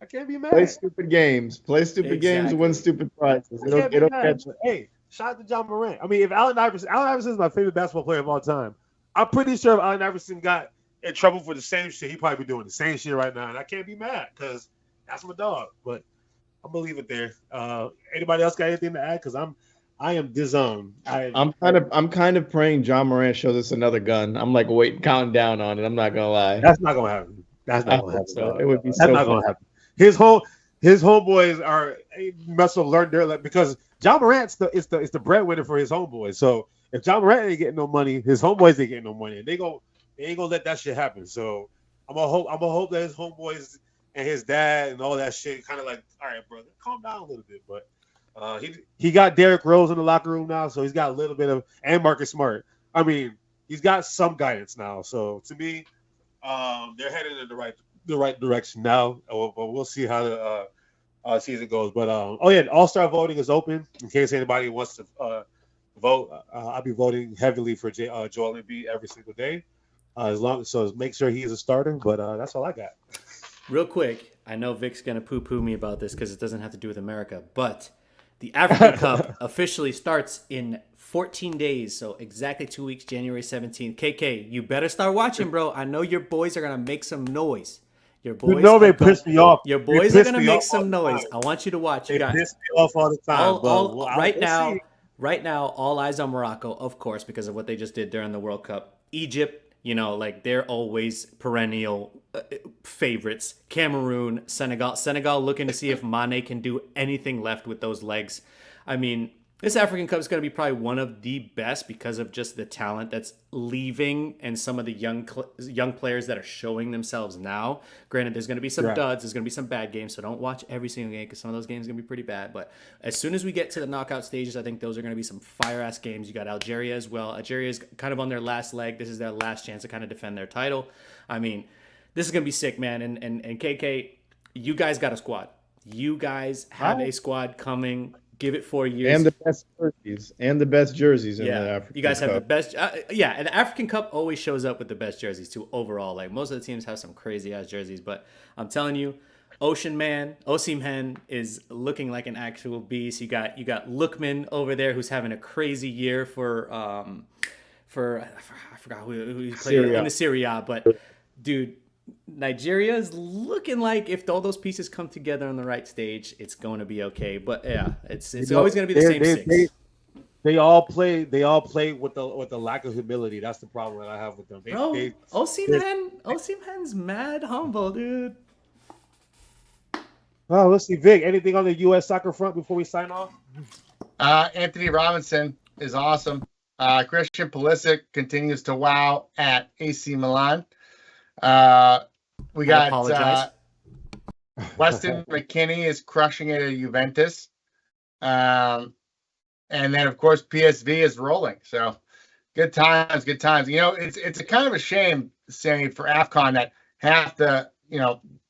I can't be mad. Play stupid games. Play stupid games. Win stupid prizes. It'll catch. Hey, shout out to John Morant. I mean, if Allen Iverson is my favorite basketball player of all time. I'm pretty sure if Allen Iverson got in trouble for the same shit, he'd probably be doing the same shit right now. And I can't be mad because that's my dog. But I'm gonna leave it there. Anybody else got anything to add? Because I am disowned. I'm kind of praying John Morant shows us another gun. I'm like counting down on it. I'm not gonna lie. That's not gonna happen. That's not gonna happen. So. It would be. That's not gonna happen. His homeboys must have learned their because John Morant's the breadwinner for his homeboys. So if John Morant ain't getting no money, his homeboys ain't getting no money, and they ain't gonna let that shit happen. So I'm gonna hope that his homeboys and his dad and all that shit kind of like, all right, brother, calm down a little bit. But he got Derrick Rose in the locker room now, so he's got a little bit of and Marcus Smart. I mean, he's got some guidance now. So to me, they're headed in the right direction now. But we'll see how the season goes. But All-Star voting is open in case anybody wants to vote. I'll be voting heavily for Joel Embiid every single day. So make sure he is a starter. But that's all I got. Real quick, I know Vic's gonna poo-poo me about this because it doesn't have to do with America, but the African Cup officially starts in 14 days, so exactly 2 weeks, January 17th. KK, you better start watching, bro. I know your boys are gonna make some noise. Your boys, they piss me off. Your boys are gonna make some noise. I want you to watch. They piss me off all the time. Right now, all eyes on Morocco, of course, because of what they just did during the World Cup. Egypt, they're always perennial favorites. Cameroon, Senegal looking to see if Mane can do anything left with those legs. I mean, this African Cup is going to be probably one of the best because of just the talent that's leaving and some of the young players that are showing themselves now. Granted, there's going to be some duds, there's going to be some bad games, so don't watch every single game because some of those games are going to be pretty bad. But as soon as we get to the knockout stages, I think those are going to be some fire-ass games. You got Algeria as well. Algeria is kind of on their last leg. This is their last chance to kind of defend their title. I mean, this is going to be sick, man. And KK, you guys got a squad. You guys have a squad coming. Give it 4 years. And the best jerseys in the African Cup. You guys have the best. And the African Cup always shows up with the best jerseys too. Overall, like most of the teams have some crazy ass jerseys, but I'm telling you, Osimhen is looking like an actual beast. You got Lookman over there who's having a crazy year for I forgot who he played in the Serie A, but dude. Nigeria is looking like if all those pieces come together on the right stage, it's going to be okay. But yeah, it's always going to be the same six. They all play with the lack of humility. That's the problem that I have with them. Osimhen's mad humble, dude. Oh, let's see, Vic. Anything on the U.S. soccer front before we sign off? Anthony Robinson is awesome. Christian Pulisic continues to wow at AC Milan. We got Weston McKennie is crushing it at Juventus. And then of course PSV is rolling. So good times. It's a kind of a shame, Sammy, for AFCON that half the,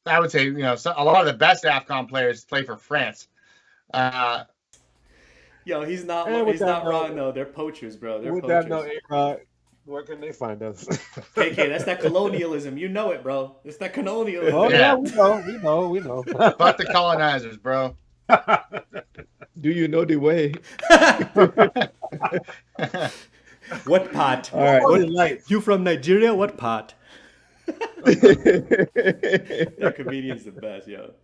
I would say, a lot of the best AFCON players play for France. He's not wrong though. They're poachers, bro. They're poachers. Where can they find us? KK, that's that colonialism. You know it, bro. It's that colonialism. Oh, yeah, we know. Fuck the colonizers, bro. Do you know the way? What part? All right. You from Nigeria? What part? That comedian's the best, yo.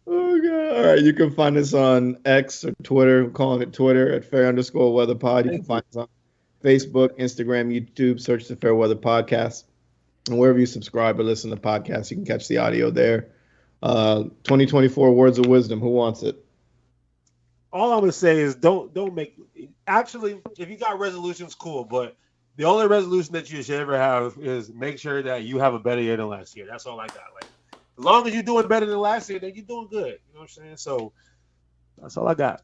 Oh god! All right, you can find us on X or Twitter. I'm calling it Twitter at @fair_weatherpod. You can find us on Facebook, Instagram, YouTube. Search the Fair Weather Podcast, and wherever you subscribe or listen to podcasts, you can catch the audio there. 2024 words of wisdom. Who wants it? all I'm gonna say is don't make. Actually, if you got resolutions, cool. But the only resolution that you should ever have is make sure that you have a better year than last year. That's all I got. Like, as long as you're doing better than last year, then you're doing good. You know what I'm saying? So that's all I got.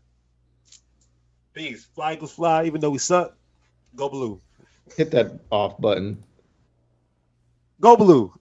Peace. Fly Eagles fly. Even though we suck, go blue. Hit that off button. Go blue.